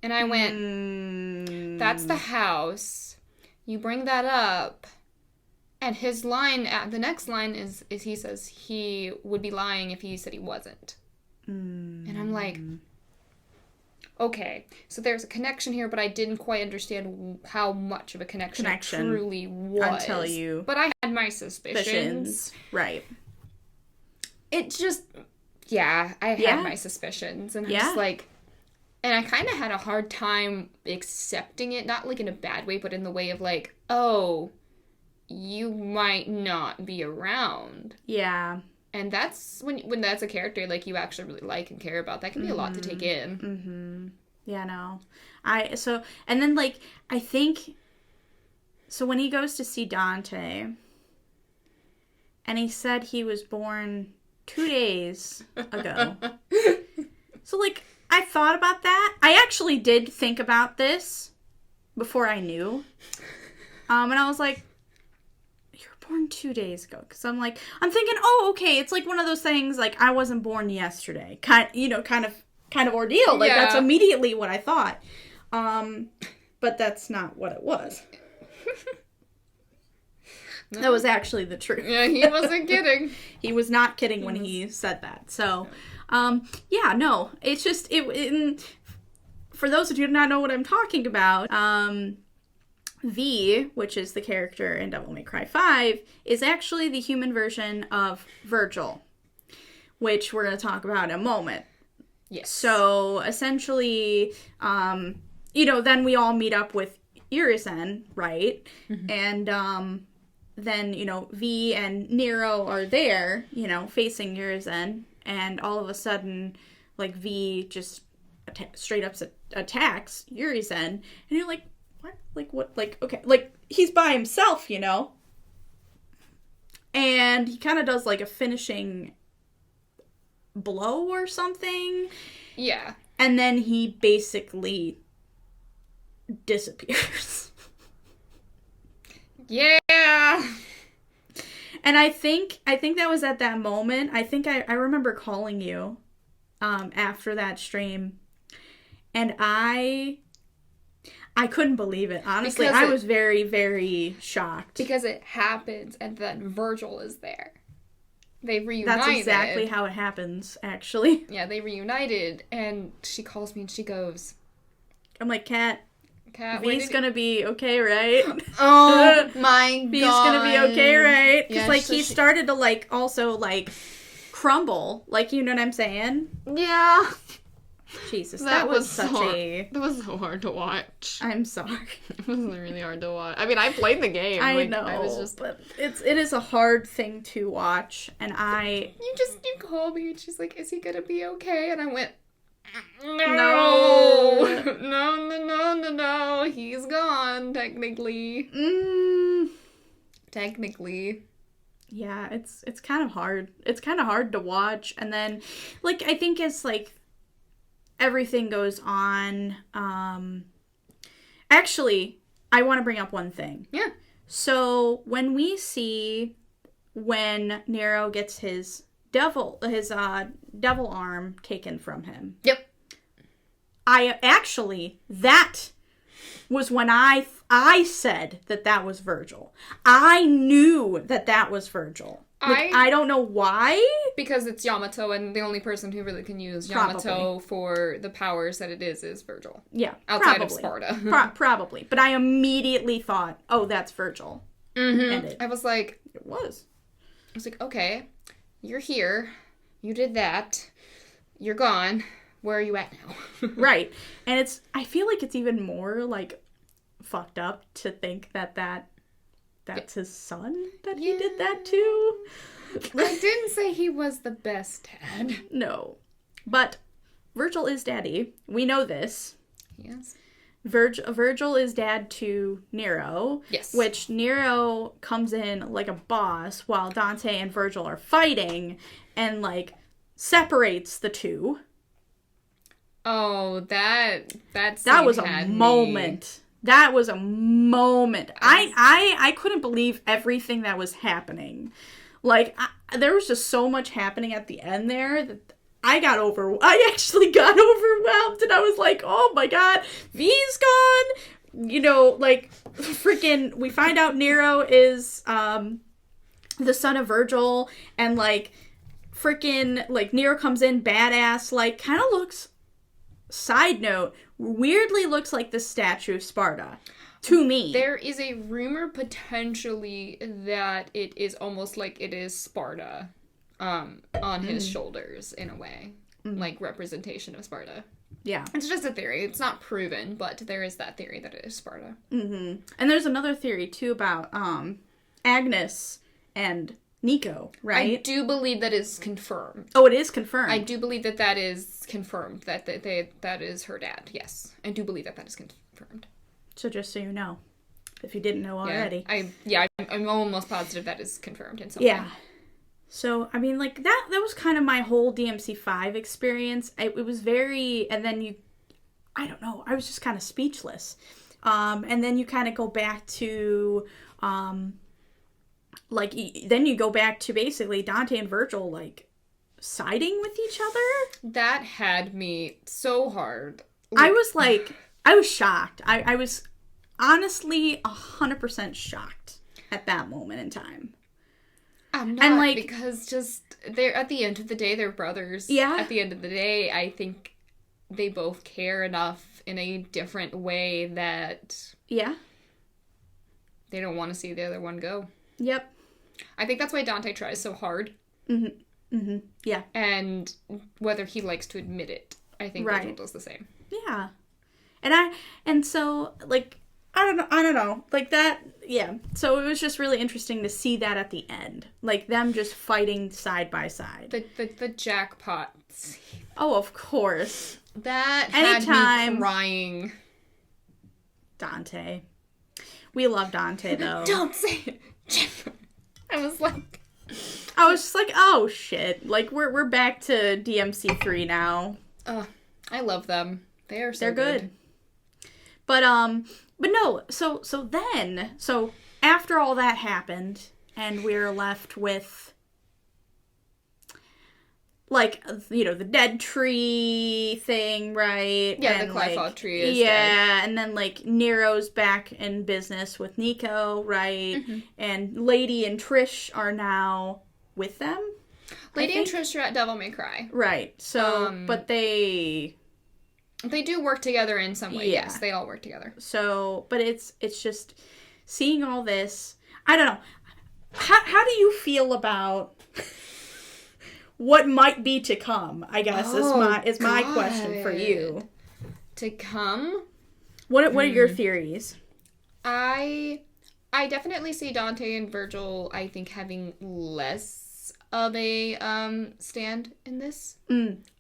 And I went, that's the house. You bring that up. And his line, the next line is he says he would be lying if he said he wasn't. And I'm like, okay, so there's a connection here, but I didn't quite understand how much of a connection it truly was. Until you... But I had my suspicions. Right. It just... Yeah, I had my suspicions. And I'm just like... And I kind of had a hard time accepting it, not like in a bad way, but in the way of like, oh, you might not be around. Yeah. And that's when that's a character like you actually really like and care about. That can be a lot to take in. Mm-hmm. Yeah, no. And then like, I think, so when he goes to see Dante, and he said he was born 2 days ago. So like, I thought about that. I actually did think about this before I knew. And I was like, you were born 2 days ago. Because I'm thinking, oh, okay, it's like one of those things, like, I wasn't born yesterday. Kind of ordeal. Like, that's immediately what I thought. But that's not what it was. No. That was actually the truth. Yeah, he wasn't kidding. He was not kidding when he said that. So... no, it's just, for those of you who do not know what I'm talking about, V, which is the character in Devil May Cry 5, is actually the human version of Vergil, which we're going to talk about in a moment. Yes. So, essentially, then we all meet up with Urizen, right? Mm-hmm. And, then, V and Nero are there, facing Urizen. And all of a sudden, like, V just straight up attacks Urizen. And you're like, what? Like, what? Like, okay. Like, he's by himself, And he kind of does, like, a finishing blow or something. Yeah. And then he basically disappears. Yeah! And I think that was at that moment. I think I remember calling you after that stream. And I couldn't believe it. Honestly, I was very, very shocked. Because it happens and then Vergil is there. They reunited. That's exactly how it happens, actually. Yeah, they reunited and she calls me and she goes... I'm like, Kat, V's gonna be okay, right? Oh my god. V's gonna be okay, right? Because, he started to, like, also, like, crumble. Like, you know what I'm saying? Yeah. Jesus, that was such a... That was so hard to watch. I'm sorry. It was really hard to watch. I mean, I played the game. I know, but it is a hard thing to watch, and You called me, and she's like, is he gonna be okay? And I went... No. He's gone, technically. Mm. Technically. Yeah, it's kind of hard. It's kind of hard to watch. And then, like, I think it's, like, everything goes on. Actually, I want to bring up one thing. Yeah. So, when we see when Nero gets his devil arm taken from him. Yep. That was when I said that was Vergil. I knew that was Vergil. Like, I don't know why. Because it's Yamato, and the only person who really can use Yamato for the powers that it is Vergil. Yeah, outside of Sparta. Probably. But I immediately thought, oh, that's Vergil. Mm-hmm. I was like... It was. I was like, okay, you're here. You did that. You're gone. Where are you at now? Right. And I feel like it's even more, like, fucked up to think that's his son that he did that to. I didn't say he was the best dad. No. But Vergil is daddy. We know this. Yes. Vergil is dad to Nero. Yes. Which Nero comes in like a boss while Dante and Vergil are fighting and, like, separates the two. Oh, that was a moment. That was a moment. I couldn't believe everything that was happening. Like, there was just so much happening at the end there that I actually got overwhelmed, and I was like, oh my god, V's gone. You know, like, freaking, we find out Nero is the son of Vergil, and, like, freaking, like, Nero comes in badass, like, kind of looks... Side note, weirdly looks like the statue of Sparta. To me. There is a rumor potentially that it is almost like it is Sparta on his shoulders in a way. Like representation of Sparta. Yeah. It's just a theory. It's not proven, but there is that theory that it is Sparta. Mm-hmm. And there's another theory too about Agnes and Nico, right? I do believe that is confirmed. Oh, it is confirmed. I do believe that is confirmed, that that is her dad, yes. I do believe that is confirmed. So just so you know, if you didn't know already. I'm almost positive that is confirmed in some way. Yeah. So, I mean, like, that was kind of my whole DMC5 experience. It was very, and then I don't know, I was just kind of speechless. And then you kind of go back to... like, then you go back to basically Dante and Vergil, like, siding with each other. That had me so hard. I was shocked. I was honestly 100% shocked at that moment in time. I'm not, and, like, because just, they're, at the end of the day, they're brothers. Yeah. At the end of the day, I think they both care enough in a different way that... Yeah. They don't want to see the other one go. Yep. I think that's why Dante tries so hard. Mm-hmm. Mm-hmm. Yeah. And whether he likes to admit it, I think Vergil does the same. Yeah. And so, like, I don't know. Like, that, yeah. So it was just really interesting to see that at the end. Like, them just fighting side by side. The jackpots. Oh, of course. That had me crying. Dante. We love Dante, though. Don't say it. I was just like, oh shit. Like, we're back to DMC3 now. I love them. They're good. But no, so after all that happened, and we're left with, like, you know, the dead tree thing, right? Yeah, and the Clifod tree is dead. And then, like, Nero's back in business with Nico, right? Mm-hmm. And Lady and Trish are now with them. Lady and Trish are at Devil May Cry. Right. So, but they do work together in some way, yes. They all work together. So, but it's just seeing all this. I don't know. How do you feel about... what might be to come, I guess, is my question for you. To come? What are your theories? I definitely see Dante and Vergil, I think, having less of a stand in this.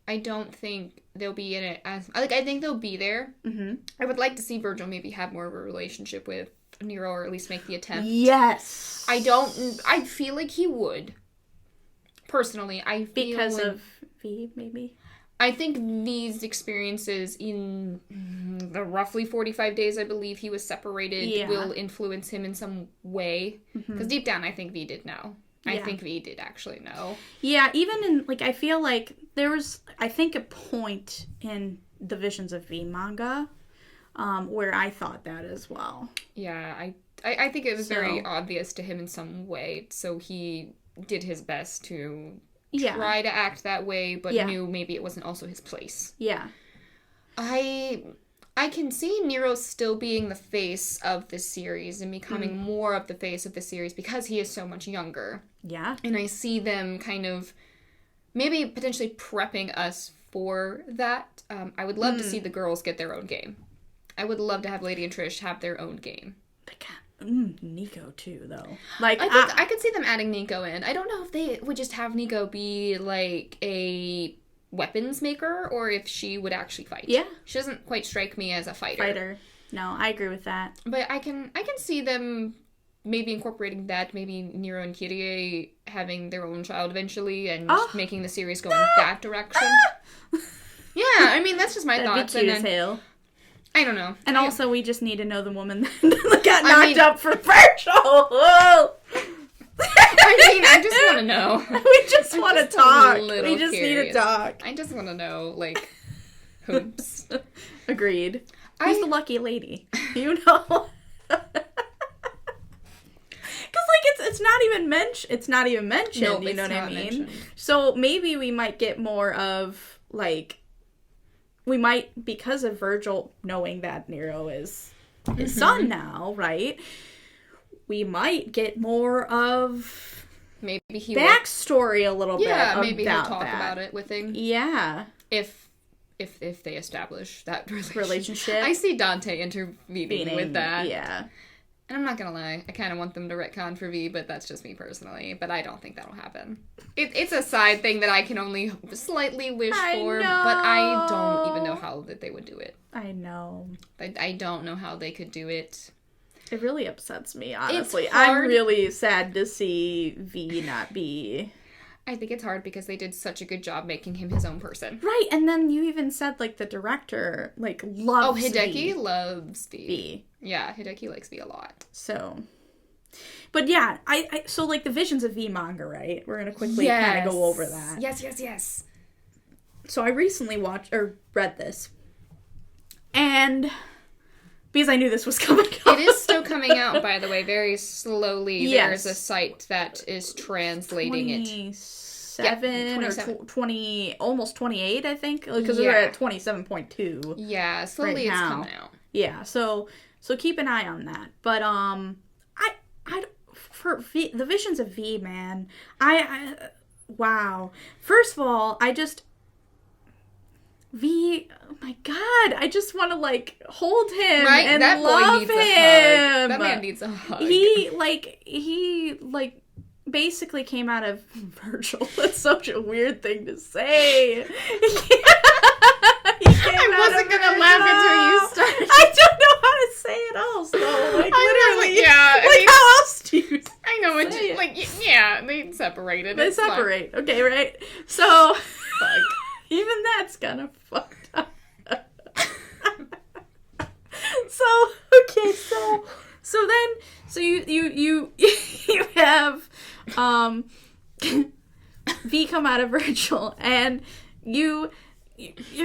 I don't think they'll be in it as... I think they'll be there. Mm-hmm. I would like to see Vergil maybe have more of a relationship with Nero, or at least make the attempt. Yes! I feel like he would. Personally, I feel because of V, maybe? I think these experiences in the roughly 45 days I believe he was separated will influence him in some way. Because deep down, I think V did know. I think V did actually know. Yeah, even in, like, I feel like there was, I think, a point in the Visions of V manga where I thought that as well. Yeah, I think it was very obvious to him in some way, so he did his best to try to act that way, but knew maybe it wasn't also his place. Yeah. I can see Nero still being the face of this series and becoming more of the face of the series because he is so much younger. Yeah. And I see them kind of maybe potentially prepping us for that. I would love to see the girls get their own game. I would love to have Lady and Trish have their own game. Nico too, though. Like, I think I could see them adding Nico in. I don't know if they would just have Nico be like a weapons maker or if she would actually fight. Yeah. She doesn't quite strike me as a fighter. No, I agree with that. But I can see them maybe incorporating that, maybe Nero and Kyrie having their own child eventually and making the series go in that direction. Yeah, I mean, that's just my thoughts. That'd be cute as hell. I don't know. And also, we just need to know the woman that got knocked up for Vergil. I mean, I just want to know. We just want to talk. We just need to talk. I just want to know, like, hoops. Agreed. Who's the lucky lady? You know? Because, like, it's not even mentioned. It's not even mentioned. No, you know what I mean? Mentioned. So maybe we might get more of, like, we might, because of Vergil knowing that Nero is his son now, right? We might get more of maybe he backstory a little bit. Yeah, maybe he'll talk about it with him. Yeah, if they establish that relationship. I see Dante intervening with that. Yeah. And I'm not gonna lie, I kind of want them to retcon for V, but that's just me personally. But I don't think that'll happen. It's a side thing that I can only slightly wish for, but I don't even know how that they would do it. I know. I don't know how they could do it. It really upsets me, honestly. I'm really sad to see V not be... I think it's hard because they did such a good job making him his own person. Right, and then you even said, like, the director, like, loves Hideki V. loves V. Yeah, Hideki likes V a lot. So... But yeah, so, like, the Visions of V manga, right? We're going to quickly kind of go over that. Yes. So I recently read this. And... because I knew this was coming out. It is still coming out, by the way, very slowly. Yes. There's a site that is translating 27 or 20, almost 28, I think. Because we're at 27.2. Yeah, slowly it's coming out. Yeah, so keep an eye on that. But, for V, the Visions of V, man, wow. First of all, V, oh my god, I just want to, like, hold him and that love him. That man needs a hug. He basically came out of Vergil. That's such a weird thing to say. I wasn't going to laugh until you started. I don't know how to say it else, though. Like, literally. How else do you I know, what you, like, yeah, they separated. They separate. Fine. Okay, right? So... Fuck. Even that's kind of fucked up. So you have V come out of Vergil, and you're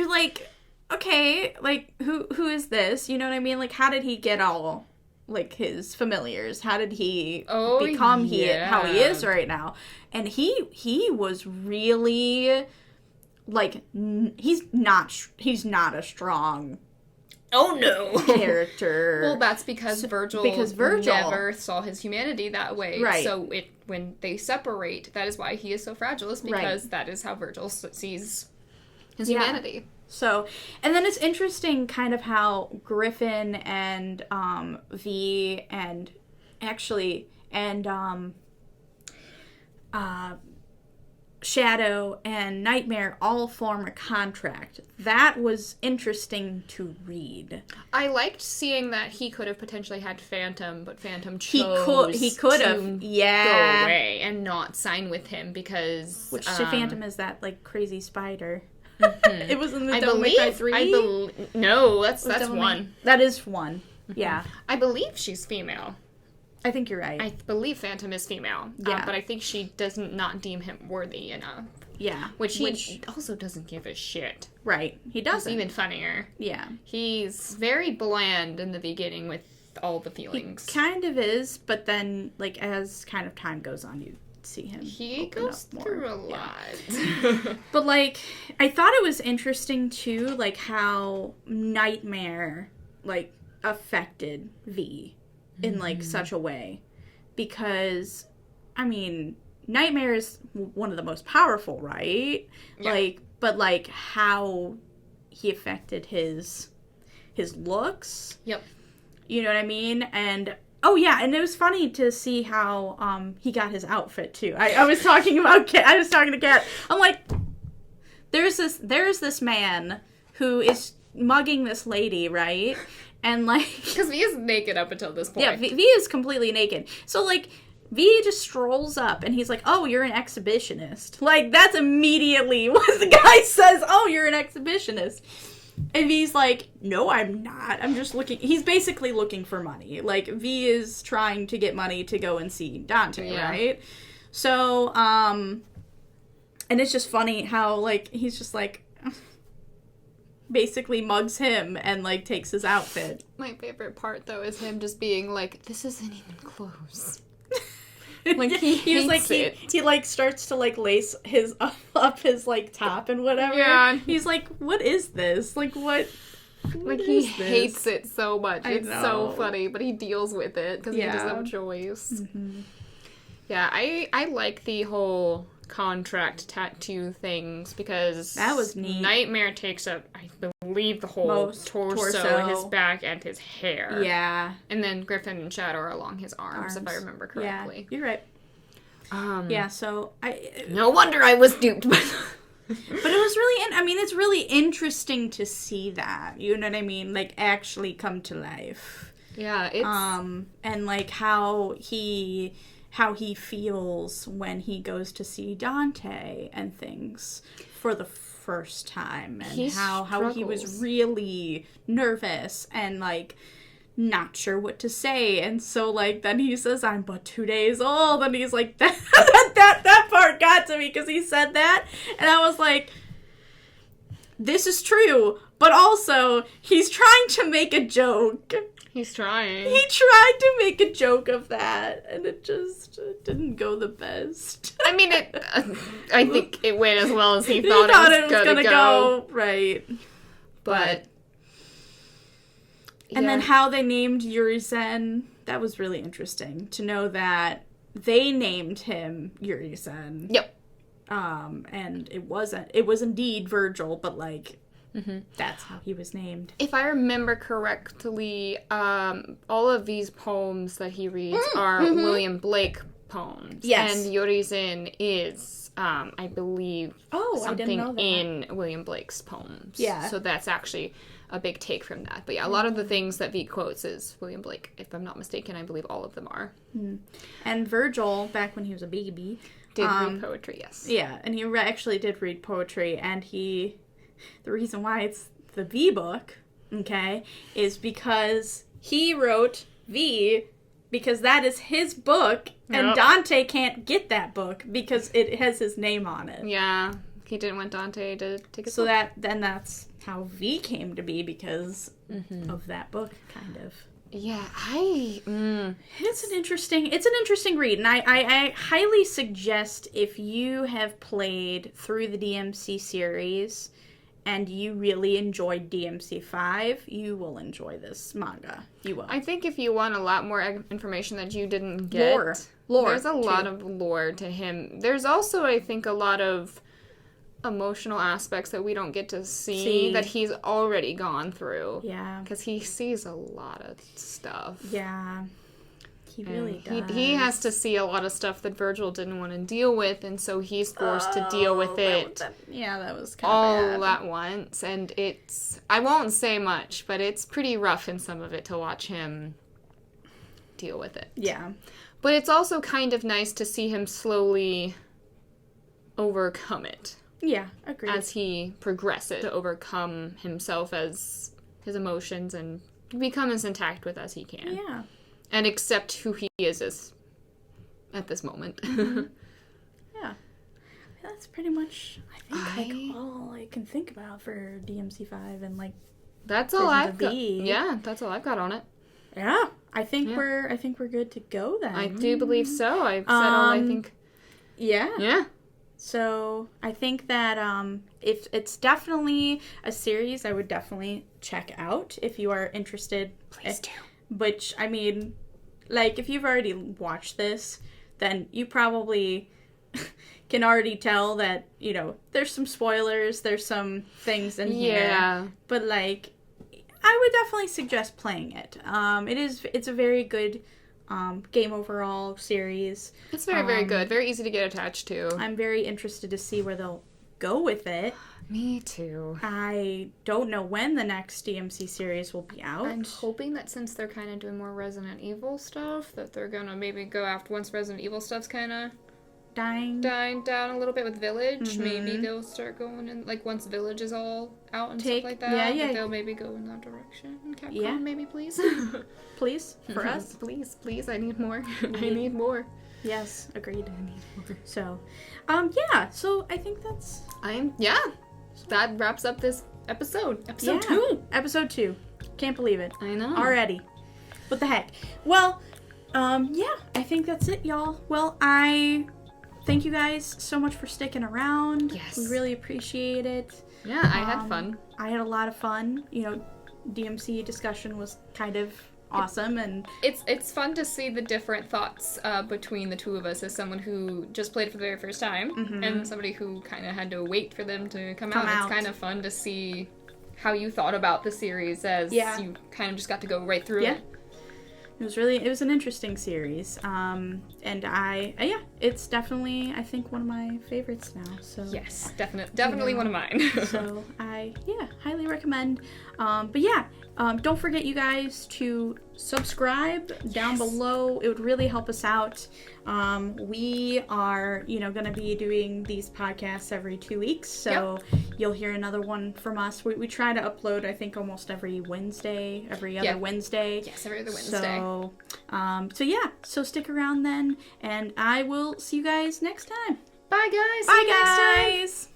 like, okay, like who is this? You know what I mean? Like, how did he get all like his familiars? How did he become how he is right now? And he was really. Like, he's not a strong character. Well, that's because Vergil never saw his humanity that way. Right. So when they separate, that is why he is so fragile, is because that is how Vergil sees his humanity. So, and then it's interesting kind of how Griffin and V and Shadow and Nightmare all form a contract. That was interesting to read. I liked seeing that he could have potentially had Phantom, but Phantom chose he could have go away and not sign with him because... Which Phantom is that, like, crazy spider. It was in the Devil May Cry 3? No, that's one. That is one. Yeah. I believe she's female. I think you're right. I believe Phantom is female. Yeah. But I think she does not deem him worthy enough. Yeah. Which he also doesn't give a shit. Right. He doesn't. It's even funnier. Yeah. He's very bland in the beginning with all the feelings. He kind of is, but then, like, as kind of time goes on, you see him. He goes through a lot. But, like, I thought it was interesting, too, like, how Nightmare, like, affected V in, like, such a way. Because, I mean, Nightmare is one of the most powerful, right? Yeah. Like, but, like, how he affected his looks. Yep. You know what I mean? And, oh, yeah, and it was funny to see how he got his outfit, too. I was talking about Kat. I was talking to Kat. I'm like, there's this man who is mugging this lady, right? And, like... Because V is naked up until this point. Yeah, V is completely naked. So, like, V just strolls up, and he's like, oh, you're an exhibitionist. Like, that's immediately what the guy says. Oh, you're an exhibitionist. And V's like, no, I'm not. I'm just looking... He's basically looking for money. Like, V is trying to get money to go and see Dante, right? So, and it's just funny how, like, he's just like... basically mugs him and, like, takes his outfit. My favorite part, though, is him just being like, this isn't even close. Like, he was like, it. He, like, starts to, like, lace his up his, like, top and whatever. Yeah. He's like, what is this? Like, what like, he hates it so much. It's so funny, but he deals with it because he doesn't have a choice. Mm-hmm. Yeah, I like the whole contract tattoo things because that was neat. Nightmare takes up, I believe, the whole torso, his back, and his hair. Yeah. And then Griffin and Shadow are along his arms. If I remember correctly. Yeah, you're right. Yeah, so no wonder I was duped. But it was really, I mean, it's really interesting to see that. You know what I mean? Like, actually come to life. Yeah, it's... and, like, how he feels when he goes to see Dante and things for the first time, and how he was really nervous and, like, not sure what to say, and so, like, then he says, I'm but 2 days old, and he's like, that part got to me, because he said that, and I was like, this is true, but also, he's trying to make a joke. He's trying. He tried to make a joke of that, and it just didn't go the best. I mean, I think it went as well as he thought it was gonna go. Right. But... And then how they named Yuri-sen, that was really interesting. To know that they named him Yuri-sen. Yep. And it was indeed Vergil, but, like... Mm-hmm. That's how he was named. If I remember correctly, all of these poems that he reads are William Blake poems. Yes. And Yuri-sen is, I believe, something in William Blake's poems. Yeah. So that's actually a big take from that. But yeah, a lot of the things that V quotes is William Blake. If I'm not mistaken, I believe all of them are. Mm. And Vergil, back when he was a baby... Did read poetry, yes. Yeah, and he actually did read poetry, and he... The reason why it's the V book, okay, is because he wrote V because that is his book, and Dante can't get that book because it has his name on it. Yeah, he didn't want Dante to take his book. So that's how V came to be because of that book, kind of. Yeah, It's an interesting read, and I highly suggest if you have played through the DMC series and you really enjoyed DMC5, you will enjoy this manga. You will. I think if you want a lot more information that you didn't get... Lore. There's a lot of lore to him. There's also, I think, a lot of emotional aspects that we don't get to see that he's already gone through. Yeah. Because he sees a lot of stuff. Yeah. He really does. He has to see a lot of stuff that Vergil didn't want to deal with, and so he's forced to deal with it that was kind all of bad. at once. And I won't say much, but it's pretty rough in some of it to watch him deal with it. Yeah. But it's also kind of nice to see him slowly overcome it. Yeah, agreed. As he progresses to overcome himself as his emotions and become as intact with as he can. Yeah. And accept who he is at this moment. Mm-hmm. Yeah. That's pretty much, I think, all I can think about for DMC5 and, like, that's all I've got. Yeah, that's all I've got on it. Yeah. I think we're good to go then. I do believe so. I've said all I think. Yeah. Yeah. So I think that if it's definitely a series I would definitely check out if you are interested. Please do. Which, I mean, like, if you've already watched this, then you probably can already tell that, you know, there's some spoilers, there's some things in here. Yeah. But, like, I would definitely suggest playing it. It's a very good game overall series. It's very, very good. Very easy to get attached to. I'm very interested to see where they'll go with it. Me too. I don't know when the next DMC series will be out. I'm hoping that since they're kind of doing more Resident Evil stuff, that they're gonna maybe go after once Resident Evil stuff's kind of dying down a little bit with Village. Mm-hmm. Maybe they'll start going in, like, once Village is all out and stuff like that. Yeah. They'll maybe go in that direction. Capcom, maybe, please. Please, for us. Please, I need more. I need more. Yes, agreed. I need more. So, yeah, so I think that's... That wraps up this episode. Episode 2. Episode 2. Can't believe it. I know. Already. What the heck? Well, I think that's it, y'all. Well, I thank you guys so much for sticking around. Yes. We really appreciate it. Yeah, I had fun. I had a lot of fun. You know, DMC discussion was kind of awesome, and it's fun to see the different thoughts between the two of us as someone who just played it for the very first time and somebody who kind of had to wait for them to come out. It's kind of fun to see how you thought about the series as you kind of just got to go right through it. It was an interesting series, and it's definitely, I think, one of my favorites now. So yes, definitely one of mine. So I highly recommend. Don't forget, you guys, to subscribe down below. It would really help us out. We are, going to be doing these podcasts every 2 weeks, so you'll hear another one from us. We try to upload, I think, almost every Wednesday, every other Wednesday. Yes, every other Wednesday. So stick around then, and I will see you guys next time. Bye, guys. Bye, guys.